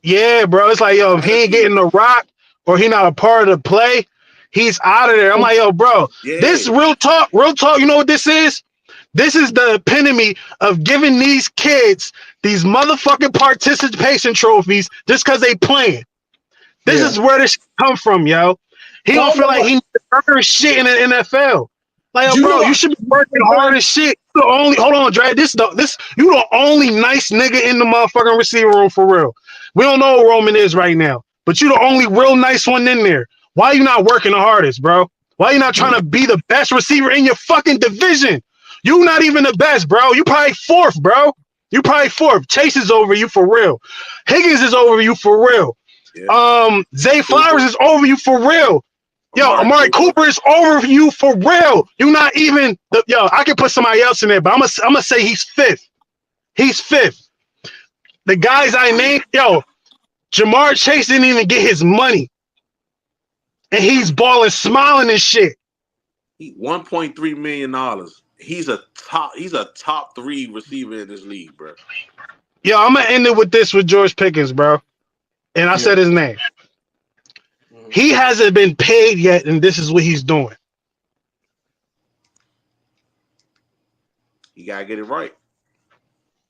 Yeah, bro, it's like, yo, if he ain't getting the rock or he not a part of the play, he's out of there. I'm like, yo, bro, this real talk. You know what this is? This is the epitome of giving these kids these motherfucking participation trophies just because they playing. This is where this come from, yo. He don't feel like he needs to earn shit in the NFL. Like, yo, bro, you should be working hard as shit. Hold on, Dre. You the only nice nigga in the motherfucking receiver room for real. We don't know who Roman is right now, but you the only real nice one in there. Why are you not working the hardest, bro? Why are you not trying to be the best receiver in your fucking division? You not even the best, bro. You probably fourth, bro. You probably fourth. Chase is over you for real. Higgins is over you for real. Zay Flowers is over you for real. Yo, Amari Cooper is over you for real. You not even I can put somebody else in there, but I'm gonna say he's fifth. He's fifth. The guys I named, Jamar Chase didn't even get his money. And he's balling, smiling and shit. $1.3 million. He's a top 3 receiver in this league, bro. Yo, I'm gonna end it with this with George Pickens, bro. And I said his name. He hasn't been paid yet, and this is what he's doing. You gotta get it right.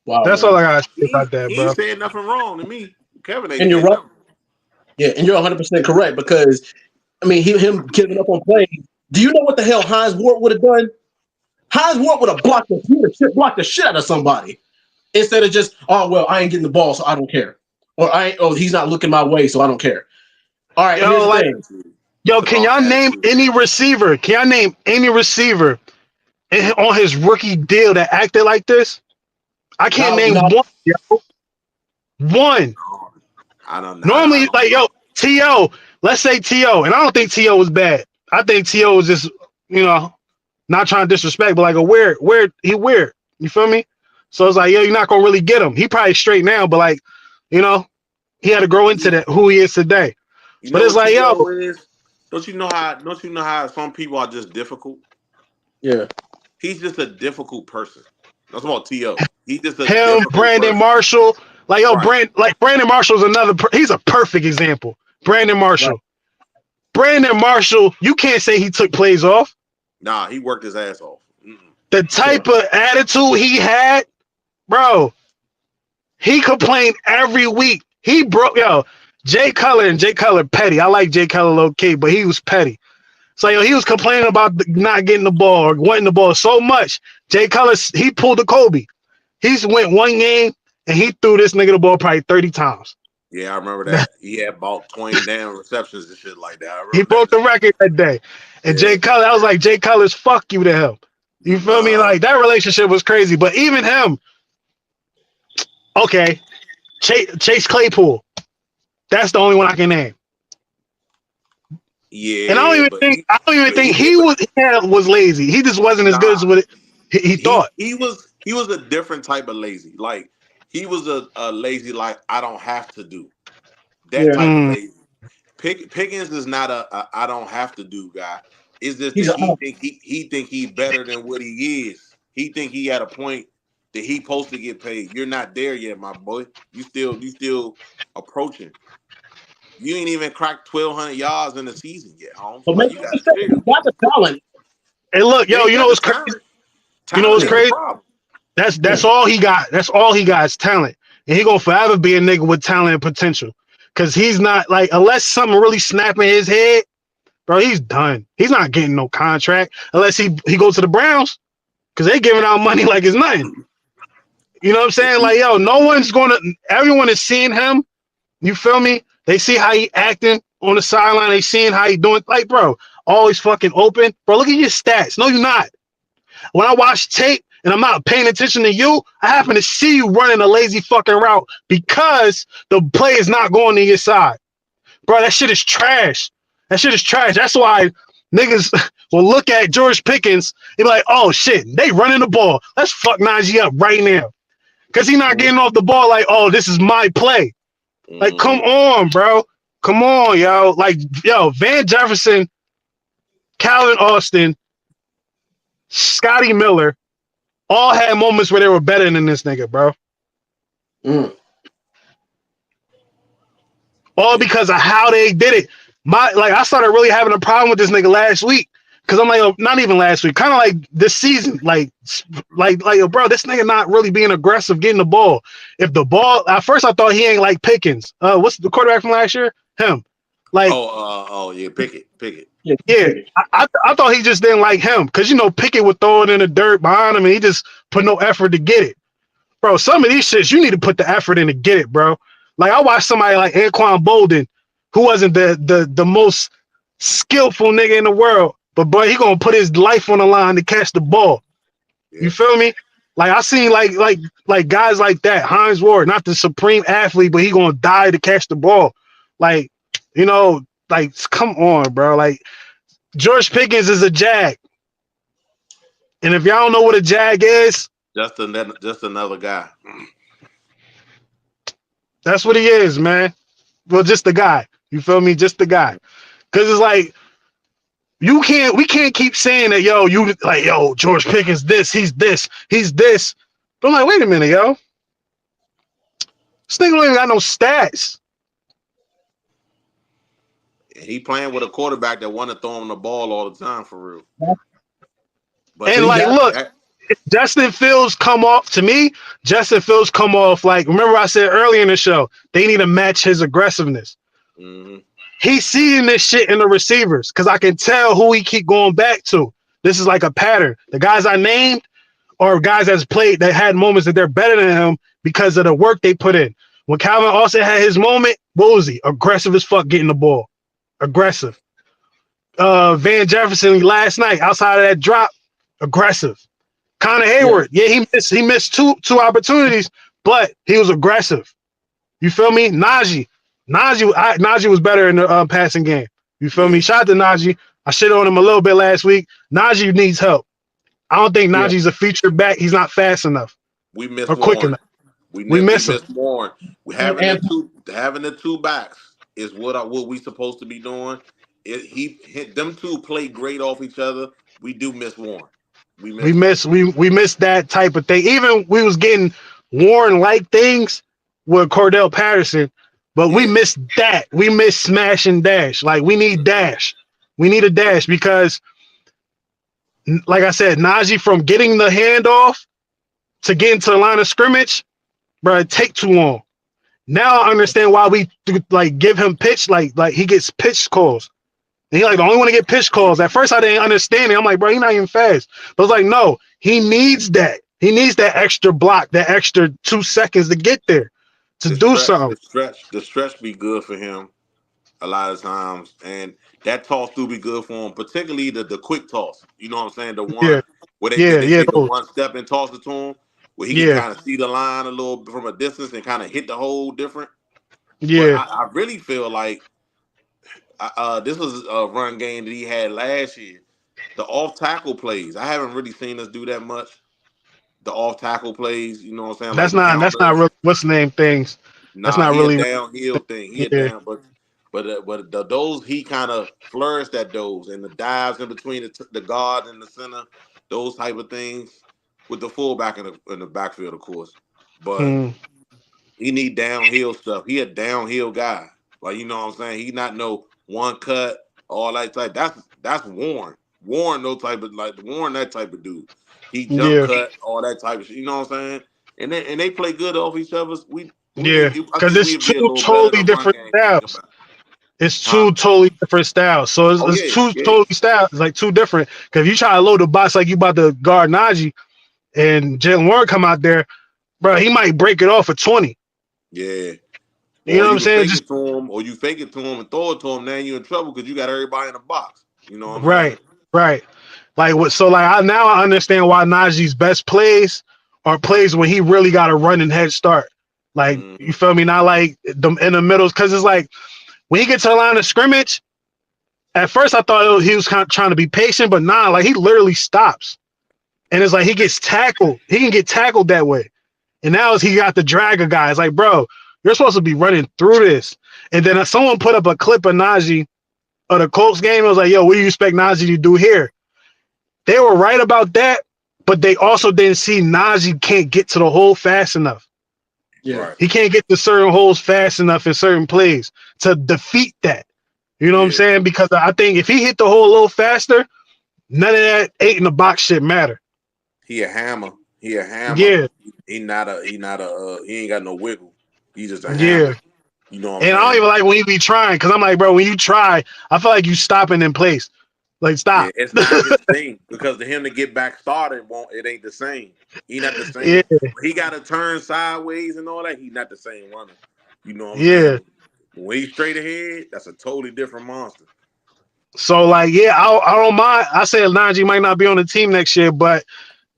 Wow, that's all I gotta say about that, he bro. ain't saying nothing wrong to me. Kevin ain't. And you're right. Yeah, and you're 100% correct because, I mean, him giving up on plays. Do you know what the hell Hines Ward would have done? Hines Ward would have blocked the shit out of somebody instead of just, oh well, I ain't getting the ball, so I don't care, or he's not looking my way, so I don't care. All right, can y'all name any receiver? Can y'all name any receiver on his rookie deal that acted like this? I can't name one. Yo. One. I don't know. Normally, T.O., let's say T.O., and I don't think T.O. was bad. I think T.O. was just, not trying to disrespect, but like he weird. You feel me? So it's like, you're not going to really get him. He probably straight now, but he had to grow into that, who he is today. But it's like, don't you know how some people are just difficult? Yeah. He's just a difficult person. That's about T.O. He's just a Brandon person. Marshall. Brandon Marshall's he's a perfect example. Brandon Marshall. Right. Brandon Marshall, you can't say he took plays off. Nah, he worked his ass off. The type of attitude he had, bro, he complained every week. He broke, Jay Cutler petty. I like Jay Cutler low-key, but he was petty. So, he was complaining about not getting the ball or wanting the ball so much. Jay Cutler, he pulled the Kobe. He went one game, and he threw this nigga the ball probably 30 times. Yeah, I remember that. He had about 20 damn receptions and shit like that. He broke the record that day. And Jay Cutler, I was like, Jay Cutler's fuck you to him. You feel me? Like, that relationship was crazy. But even him, okay, Chase Claypool. That's the only one I can name. Yeah. And I don't even think he was lazy. He just wasn't as good as what he thought. He was a different type of lazy. Like, he was a lazy, like, I don't have to do. That type of lazy. Pickens is not a I don't have to do guy. It's just he think he's better than what he is. He think he at a point that he supposed to get paid. You're not there yet, my boy. You still approaching. You ain't even cracked 1,200 yards in the season yet, Holmes. But you got the talent. Hey, look, you know what's crazy? You know what's crazy? That's all he got. That's all he got is talent. And he gonna forever be a nigga with talent and potential. Cause he's not unless something really snap in his head, bro, he's done. He's not getting no contract unless he goes to the Browns. Cause they giving out money like it's nothing. You know what I'm saying? Like, yo, everyone is seeing him. You feel me? They see how he acting on the sideline. They seeing how he doing. Like, bro, always fucking open. Bro, look at your stats. No, you're not. When I watch tape and I'm not paying attention to you, I happen to see you running a lazy fucking route because the play is not going to your side. Bro, that shit is trash. That shit is trash. That's why niggas will look at George Pickens and be like, oh shit, they running the ball. Let's fuck Najee up right now. Because he's not getting off the ball like, oh, this is my play. Like, come on, bro. Come on, yo. Like, yo, Van Jefferson, Calvin Austin, Scotty Miller all had moments where they were better than this nigga, bro. All because of how they did it. I started really having a problem with this nigga last week. Cause I'm like, not even last week, kind of like this season, like, bro, this nigga not really being aggressive getting the ball. If the ball, at first I thought he ain't like Pickens. What's the quarterback from last year? Him. Like, yeah, Pickett. Yeah, I thought he just didn't like him because you know Pickett would throw it in the dirt behind him and he just put no effort to get it, bro. Some of these shits you need to put the effort in to get it, bro. Like I watched somebody like Anquan Bolden, who wasn't the most skillful nigga in the world. But boy, he gonna put his life on the line to catch the ball. You feel me? Like I seen like guys like that, Hines Ward, not the supreme athlete, but he gonna die to catch the ball. Like, you know, like come on, bro. Like George Pickens is a jag. And if y'all don't know what a jag is, just another guy. That's what he is, man. Well, just the guy. You feel me? Just the guy. Cause it's like we can't keep saying that, yo, George Pickens, he's this. But I'm like, wait a minute, yo. This nigga don't even got no stats. He playing with a quarterback that want to throw him the ball all the time, for real. But and like, look, Justin Fields come off like, remember I said earlier in the show, they need to match his aggressiveness. Mm-hmm. He's seeing this shit in the receivers because I can tell who he keep going back to. This is like a pattern. The guys I named are guys that's played that had moments that they're better than him because of the work they put in. When Calvin Austin had his moment, what was he? Aggressive as fuck getting the ball. Aggressive. Van Jefferson last night, outside of that drop, aggressive. Connor Hayward, yeah, he missed two opportunities, but he was aggressive. You feel me? Najee was better in the passing game. You feel me? Shout out to Najee. I shit on him a little bit last week. Najee needs help. I don't think Najee's a feature back. He's not fast enough. We miss or quick enough. We miss him. Warren. Having the two backs is what we supposed to be doing. Them two play great off each other. We do miss Warren. We miss that type of thing. Even we was getting Warren-like things with Cordell Patterson. But we missed that. We missed smash and dash. Like, we need dash. We need a dash because, like I said, Najee, from getting the handoff to getting to the line of scrimmage, bro, it take too long. Now I understand why we like give him pitch, like he gets pitch calls. And he like the only one to get pitch calls. At first I didn't understand it. I'm like, bro, he's not even fast. But it's like, no, he needs that. He needs that extra block, that extra 2 seconds to get there. Something. The stretch be good for him a lot of times, and that toss do be good for him, particularly the quick toss. You know what I'm saying? The one where they take the one step and toss it to him, where he can kind of see the line a little from a distance and kind of hit the hole different. Yeah, but I really feel like this was a run game that he had last year. The off tackle plays, I haven't really seen us do that much. The off tackle plays, you know what I'm saying? That's not really what's the name things. That's not really a downhill thing. He down, but those he kind of flourished at those and the dives in between the guard and the center, those type of things with the fullback in the backfield, of course. But he need downhill stuff. He a downhill guy, like you know what I'm saying. He not no one cut, all that type. That's Warren. Warren, that type of dude. He jump cut, all that type of shit. You know what I'm saying? And they play good off each other. Because it's two totally different styles. It's two totally different styles. So it's totally styles. It's like two different. Because if you try to load the box like you about to guard Najee and Jalen Warren come out there, bro, he might break it off for 20. Yeah. You know what I'm saying? Just to him, or you fake it to him and throw it to him. Now you're in trouble because you got everybody in the box. You know what I'm saying? Right. Like what? So like I understand why Najee's best plays are plays when he really got a running head start. Like you feel me? Not like them in the middles, because it's like when he gets to the line of scrimmage. At first, I thought he was kind of trying to be patient, but nah, like he literally stops, and it's like he gets tackled. He can get tackled that way, and now he got the drag of guys. Like, bro, you're supposed to be running through this. And then someone put up a clip of Najee of the Colts game. I was like, yo, what do you expect Najee to do here? They were right about that, but they also didn't see Najee can't get to the hole fast enough. Yeah. He can't get to certain holes fast enough in certain plays to defeat that. You know what I'm saying? Because I think if he hit the hole a little faster, none of that 8 in the box shit matter. He a hammer. Yeah. He ain't got no wiggle. He just a hammer. Yeah. You know what I'm And saying? I don't even like when he be trying, because I'm like, bro, when you try, I feel like you stopping in place. Like, stop. Yeah, it's not his thing, because to him to get back started, it ain't the same. He not the same. Yeah. He got to turn sideways and all that. He not the same runner. You know what I'm Yeah. saying? When he's straight ahead, that's a totally different monster. So, like, yeah, I don't mind. I said Najee might not be on the team next year, but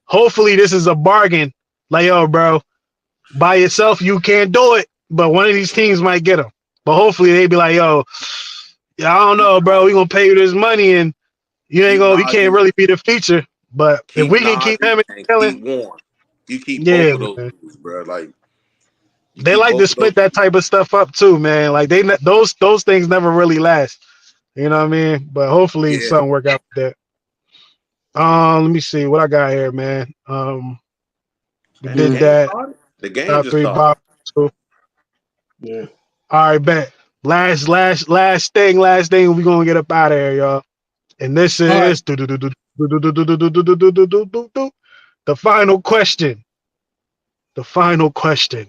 hopefully this is a bargain. Like, yo, bro, by yourself, you can't do it, but one of these teams might get him. But hopefully they be like, yo, yeah, I don't know, bro. We gonna pay you this money, and you can't really be the feature. But if we can keep him and killing, keep warm, you keep yeah, both of those man. dudes, bro. Like They like to split that type of stuff up too, man. Like those things never really last. You know what I mean? But hopefully something work out with that. Let me see what I got here, man. We did that. The game Top just 3 started. box. So, yeah. All right, bet. Last thing. We're gonna get up out of here, y'all. And this is the final question. The final question.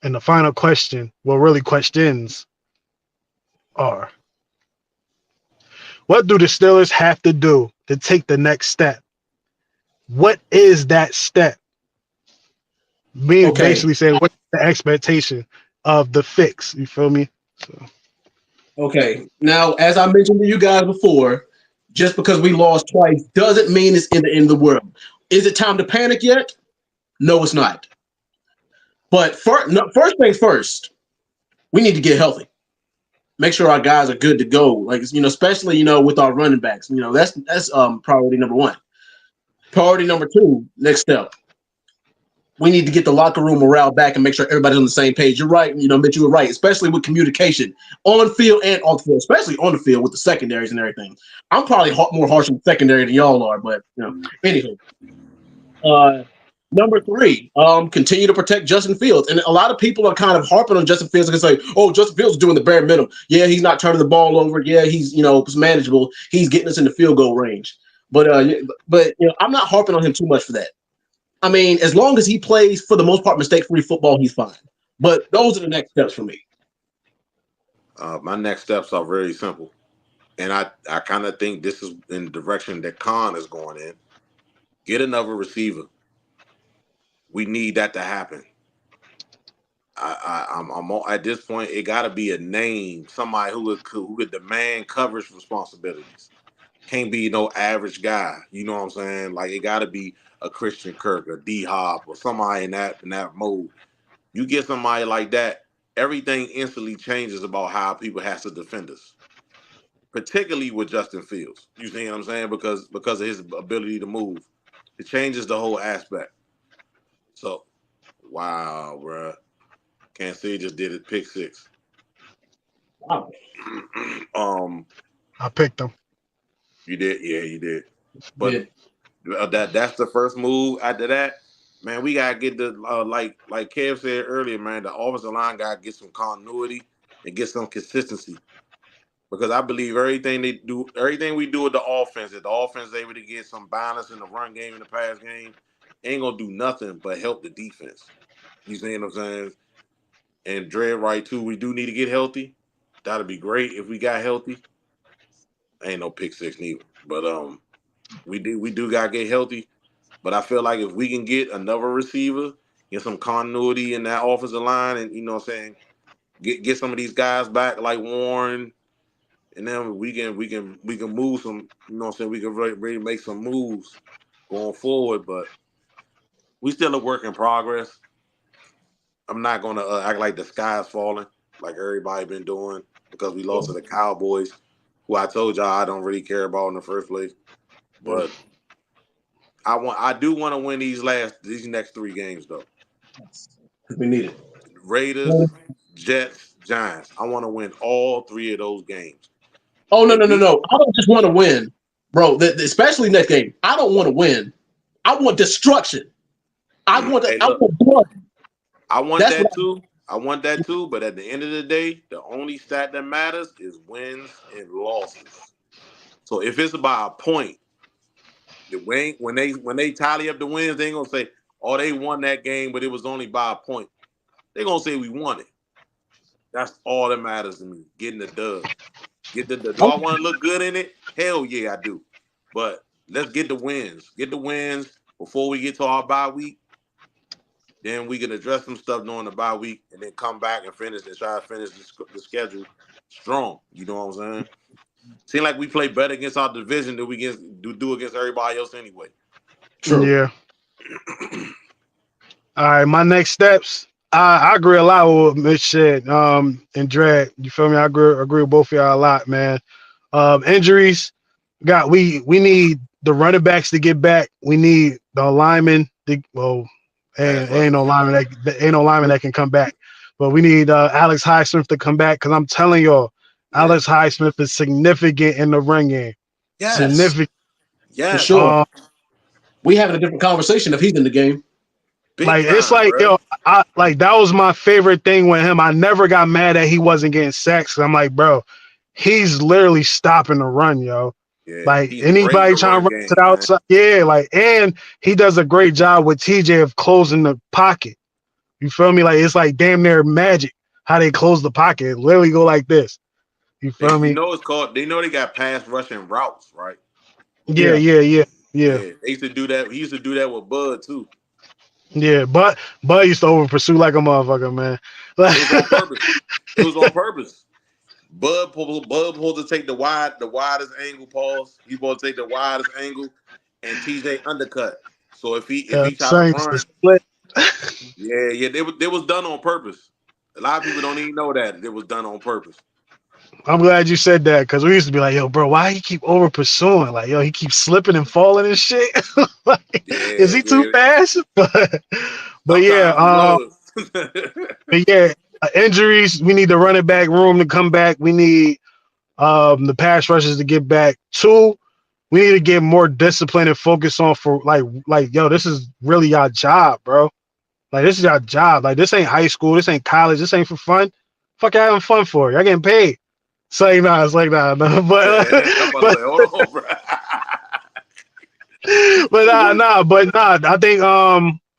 And the final question, well, really questions are: what do the Steelers have to do to take the next step? What is that step? Basically saying, what's the expectation of the fix? You feel me? So. Okay. Now, as I mentioned to you guys before, just because we lost twice doesn't mean it's in the end of the world. Is it time to panic yet? No, it's not. But first things first, we need to get healthy. Make sure our guys are good to go. Like, especially, with our running backs. That's priority number 1. Priority number 2, next step. We need to get the locker room morale back and make sure everybody's on the same page. You're right. Mitch, you were right, especially with communication on field and off the field, especially on the field with the secondaries and everything. I'm probably more harsh on the secondary than y'all are, but anywho. Number 3, continue to protect Justin Fields. And a lot of people are kind of harping on Justin Fields and say, oh, Justin Fields is doing the bare minimum. Yeah, he's not turning the ball over. Yeah, he's, it's manageable. He's getting us in the field goal range. But I'm not harping on him too much for that. I mean, as long as he plays, for the most part, mistake-free football, he's fine. But those are the next steps for me. My next steps are very simple. And I kind of think this is in the direction that Khan is going in. Get another receiver. We need that to happen. I'm at this point, it got to be a name, somebody who could demand coverage responsibilities. Can't be no average guy. You know what I'm saying? Like, it got to be a Christian Kirk, a D-Hop, or somebody in that mode. You get somebody like that, everything instantly changes about how people have to defend us. Particularly with Justin Fields. You see what I'm saying? Because of his ability to move. It changes the whole aspect. So, wow, bruh. Kansas City just did it, pick 6. Wow. I picked him. You did? Yeah, you did. But that's the first move. After that, man, we gotta get the like Kev said earlier, man, the offensive line gotta get some continuity and get some consistency. Because I believe everything we do with the offense, if the offense is able to get some balance in the run game and the pass game, ain't gonna do nothing but help the defense. You see what I'm saying? And Dre right too. We do need to get healthy. That'd be great if we got healthy. Ain't no pick 6 neither. But we do gotta get healthy. But I feel like if we can get another receiver get some continuity in that offensive line, and you know what I'm saying, get some of these guys back like Warren, and then we can move some. You know what I'm saying, we can really make some moves going forward, but we still a work in progress. I'm not gonna act like the sky's falling like everybody been doing because we lost to the Cowboys, who I told y'all I don't really care about in the first place. But I do want to win these next 3 games though. We need it. Raiders, Jets, Giants. I want to win all 3 of those games. Oh no! I don't just want to win, bro. Especially next game. I don't want to win. I want destruction. I want blood. I want that too. I want that too. But at the end of the day, the only stat that matters is wins and losses. So if it's by a point, when they tally up the wins, they ain't gonna say, "Oh, they won that game, but it was only by a point." They're gonna say we won it. That's all that matters to me. Getting the dub. Do I want to look good in it? Hell yeah, I do. But let's get the wins. Get the wins before we get to our bye week. Then we can address some stuff during the bye week and then come back and try to finish the schedule strong. You know what I'm saying? Seems like we play better against our division than we do against everybody else anyway. True. Yeah. All right, my next steps. I agree a lot with what Mitch said. And Dredd, you feel me? I agree with both of y'all a lot, man. Injuries. We need the running backs to get back. We need the linemen to ain't no lineman that can come back. But we need Alex Highsmith to come back because I'm telling y'all, Alex Highsmith is significant in the run game. Yes. Significant. Yeah, for sure. We having a different conversation if he's in the game. It's like, bro. Yo, that was my favorite thing with him. I never got mad that he wasn't getting sacks. I'm like, bro, he's literally stopping the run, yo. Yeah, like anybody trying to run to the outside, and he does a great job with TJ of closing the pocket. You feel me? Like it's like damn near magic how they close the pocket. It literally go like this. You feel me? You know it's called. They know they got pass rushing routes, right? Yeah. They used to do that. He used to do that with Bud too. Yeah, Bud used to over pursue like a motherfucker, man. It was on purpose. Bud supposed to take the widest angle. Pause. He's supposed to take the widest angle, and TJ undercut. So if he tried to run, split. It was done on purpose. A lot of people don't even know that it was done on purpose. I'm glad you said that because we used to be like, yo, bro, why he keep over pursuing? Like, yo, he keeps slipping and falling and shit. Is he too fast? But injuries. We need the running back room to come back. We need the pass rushers to get back. 2, we need to get more discipline and focus on for like, yo, this is really your job, bro. Like, this is your job. Like, this ain't high school. This ain't college. This ain't for fun. Fuck, you having fun for? Y'all getting paid. It's like nah. But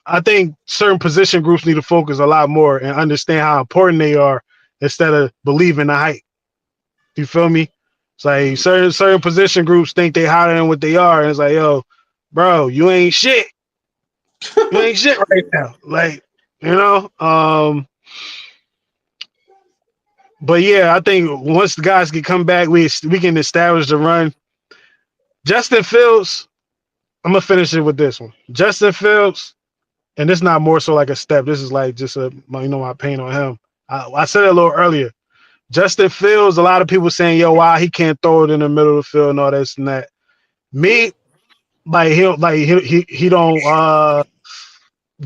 I think certain position groups need to focus a lot more and understand how important they are instead of believing the hype. You feel me? It's like certain position groups think they higher than what they are, and it's like, yo, bro, you ain't shit. You ain't shit right now. Like, you know. But yeah, I think once the guys can come back, we can establish the run. Justin Fields, I'm gonna finish it with this one. Justin Fields, and this is not more so like a step. This is like just my pain on him. I said it a little earlier. Justin Fields, a lot of people saying, yo, why he can't throw it in the middle of the field and all this and that. Me, like he don't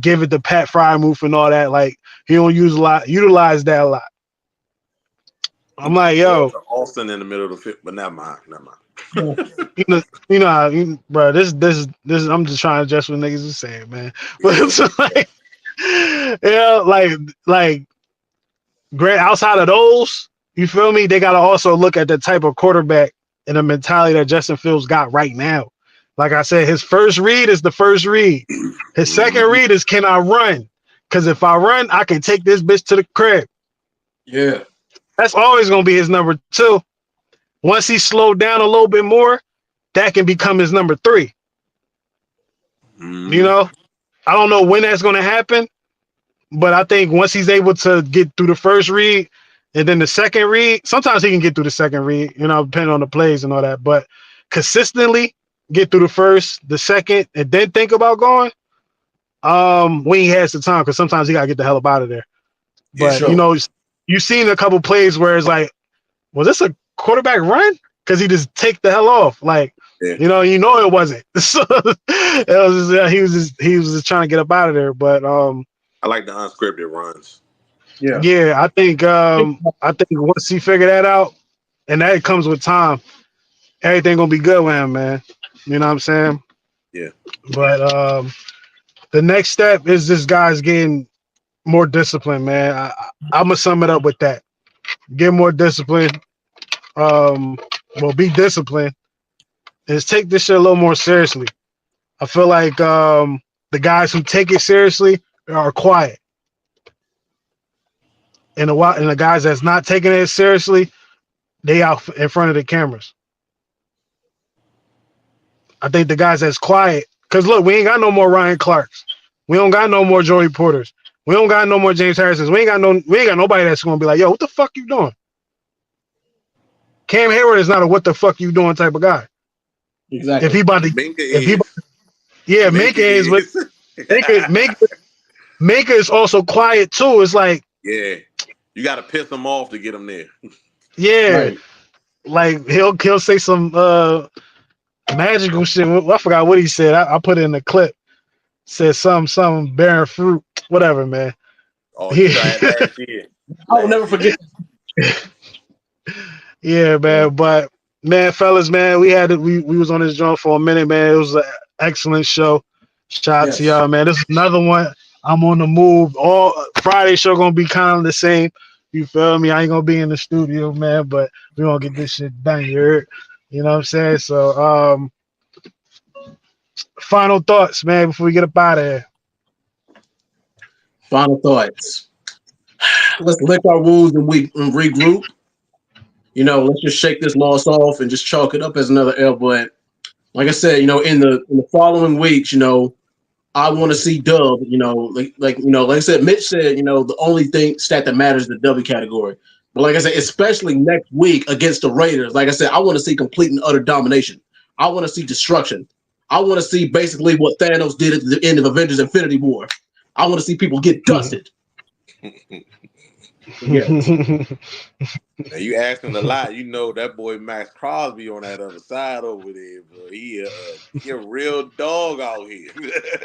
give it the Pat Fry move and all that. Like he don't utilize that a lot. I'm like, yo, Austin in the middle of the field, but never mind. Bro, this I'm just trying to adjust what niggas is saying, man. But it's like great outside of those, you feel me? They gotta also look at the type of quarterback and the mentality that Justin Fields got right now. Like I said, his first read is the first read. His second read is, can I run? Because if I run, I can take this bitch to the crib. Yeah. That's always going to be his number 2. Once he slowed down a little bit more, that can become his number 3. You know, I don't know when that's going to happen, but I think once he's able to get through the first read and then the second read, sometimes he can get through the second read, depending on the plays and all that. But consistently get through the first, the second, and then think about going. When he has the time, because sometimes he gotta get the hell up out of there. But you've seen a couple plays where it's like, was this a quarterback run? Because he just take the hell off, like it wasn't. So it was just, he was just trying to get up out of there. But I like the unscripted runs. Yeah, I think once he figure that out, and that comes with time, everything gonna be good with him, man. You know what I'm saying? Yeah. But the next step is this guy's getting more discipline, man. I'm gonna sum it up with that: get more discipline. Be disciplined. And just take this shit a little more seriously. I feel like the guys who take it seriously are quiet. And the guys that's not taking it seriously, they out in front of the cameras. I think the guys that's quiet, because look, we ain't got no more Ryan Clarks. We don't got no more Joey Porters. We don't got no more James Harrisons. We ain't got nobody that's gonna be like, yo, what the fuck you doing? Cam Hayward is not a what the fuck you doing type of guy. Exactly. If he about to, Minka is, but Minka is also quiet too. It's like, yeah, you got to piss him off to get him there. Yeah, right. Like he'll say some magical shit. I forgot what he said. I put it in the clip. Said some bearing fruit, whatever, man. Oh, you tried last year. I will never forget. Yeah, man. But man, fellas, man, we was on this joint for a minute, man. It was an excellent show. Shout out to y'all, man. This is another one. I'm on the move. All Friday show gonna be kind of the same. You feel me? I ain't gonna be in the studio, man, but we gonna get this shit done. You heard? You know what I'm saying? So, final thoughts, man, before we get up out of here. Final thoughts. Let's lick our wounds and regroup. Let's just shake this loss off and just chalk it up as another L. But like I said, in the following weeks, I want to see Dub. Like I said, Mitch said, the only stat that matters is the W category. But like I said, especially next week against the Raiders, like I said, I want to see complete and utter domination. I want to see destruction. I want to see basically what Thanos did at the end of Avengers Infinity War. I want to see people get dusted. Yeah. Now you asking a lot. That boy Max Crosby on that other side over there, bro. He a real dog out here.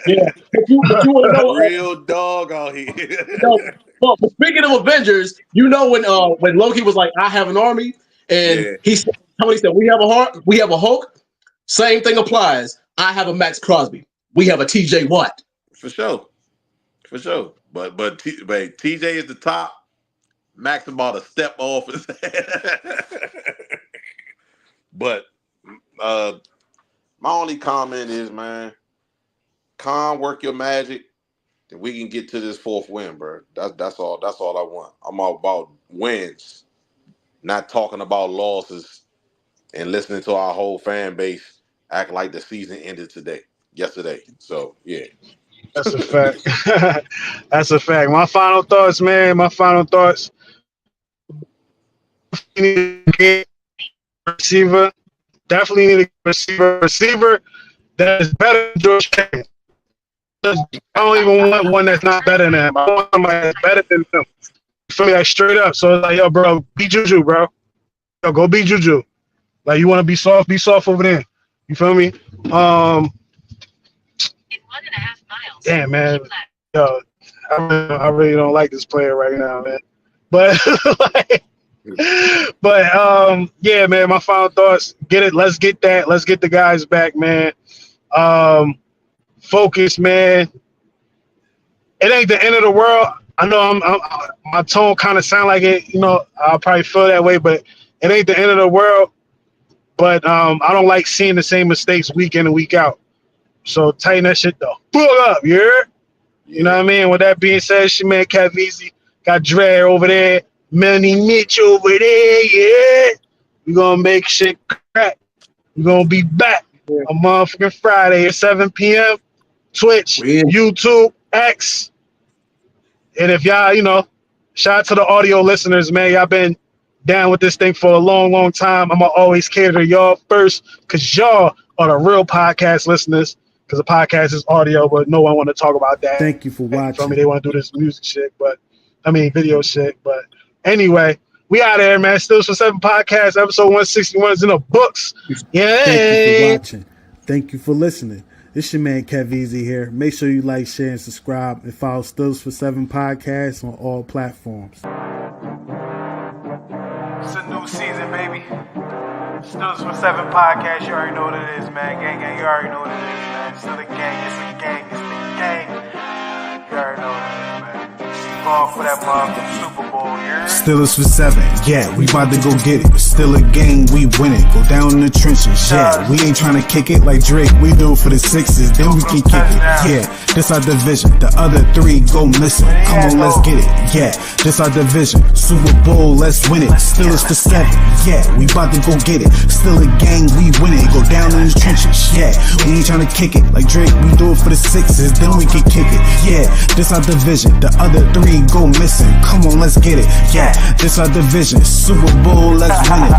Yeah, but you want to know real dog out here. But speaking of Avengers, when Loki was like, "I have an army," and he said, "We have a heart. We have a Hulk." Same thing applies. I have a Max Crosby. We have a TJ Watt. For sure. But TJ is the top. Max about a step off his head. But my only comment is, man, calm, work your magic, and we can get to this fourth win, bro. That's all I want. I'm all about wins, not talking about losses and listening to our whole fan base act like the season ended yesterday. So yeah. That's a fact. That's a fact. My final thoughts, man. Receiver. Definitely need a receiver that is better than George Pickens. I don't even want one that's not better than him. I want somebody that's better than him. You feel me? Like straight up. So it's like, yo, bro, be Juju, bro. Yo, go be Juju. Like you want to be soft over there. You feel me? Damn, man. Yo, I really don't like this player right now, man. But yeah, man, my final thoughts. Get it. Let's get that. Let's get the guys back, man. Focus, man. It ain't the end of the world. I know my tone kind of sound like it, I'll probably feel that way, but it ain't the end of the world. But I don't like seeing the same mistakes week in and week out. So tighten that shit though. Pull up, you heard? You know what I mean? With that being said, she man Caveezy got Dre over there, Melanie Mitch over there, yeah. We're gonna make shit crack. We're gonna be back on motherfucking Friday at 7 p.m. Twitch, YouTube, X. And if y'all, shout out to the audio listeners, man. Y'all been down with this thing for a long, long time. I'm going to always cater to y'all first because y'all are the real podcast listeners because the podcast is audio, but no one want to talk about that. Thank you for watching. They want to do this music shit, video shit. But anyway, we out of here, man. Stills for 7 podcast, episode 161 is in the books. Yeah. Thank you for watching. Thank you for listening. It's your man Kev Easy here. Make sure you like, share, and subscribe, and follow Stills for 7 podcast on all platforms. It's a new season, baby. Stills for 7 podcast. You already know what it is, man. Gang, you already know what it is, man. It's still a gang. It's a gang. It's the gang. You already know what it is, man. Going for that motherfucking Super Bowl, yeah. Steelers for 7, yeah, we about to go get it. Still a game, we win it. Go down in the trenches, yeah. We ain't trying to kick it like Drake. We do it for the 6s, then we can kick it. Yeah, this our division. The other 3 go missing. Come on, let's get it. Yeah, this our division. Super Bowl, let's win it. Steelers for 7, yeah, we about to go get it. Still a gang, we win it. Go down in the trenches, yeah. We ain't trying to kick it like Drake. We do it for the 6s, then we can kick it. Yeah, this our division. The other 3 go missing. Come on, let's get it. Yeah, this our division. Super Bowl, let's win it.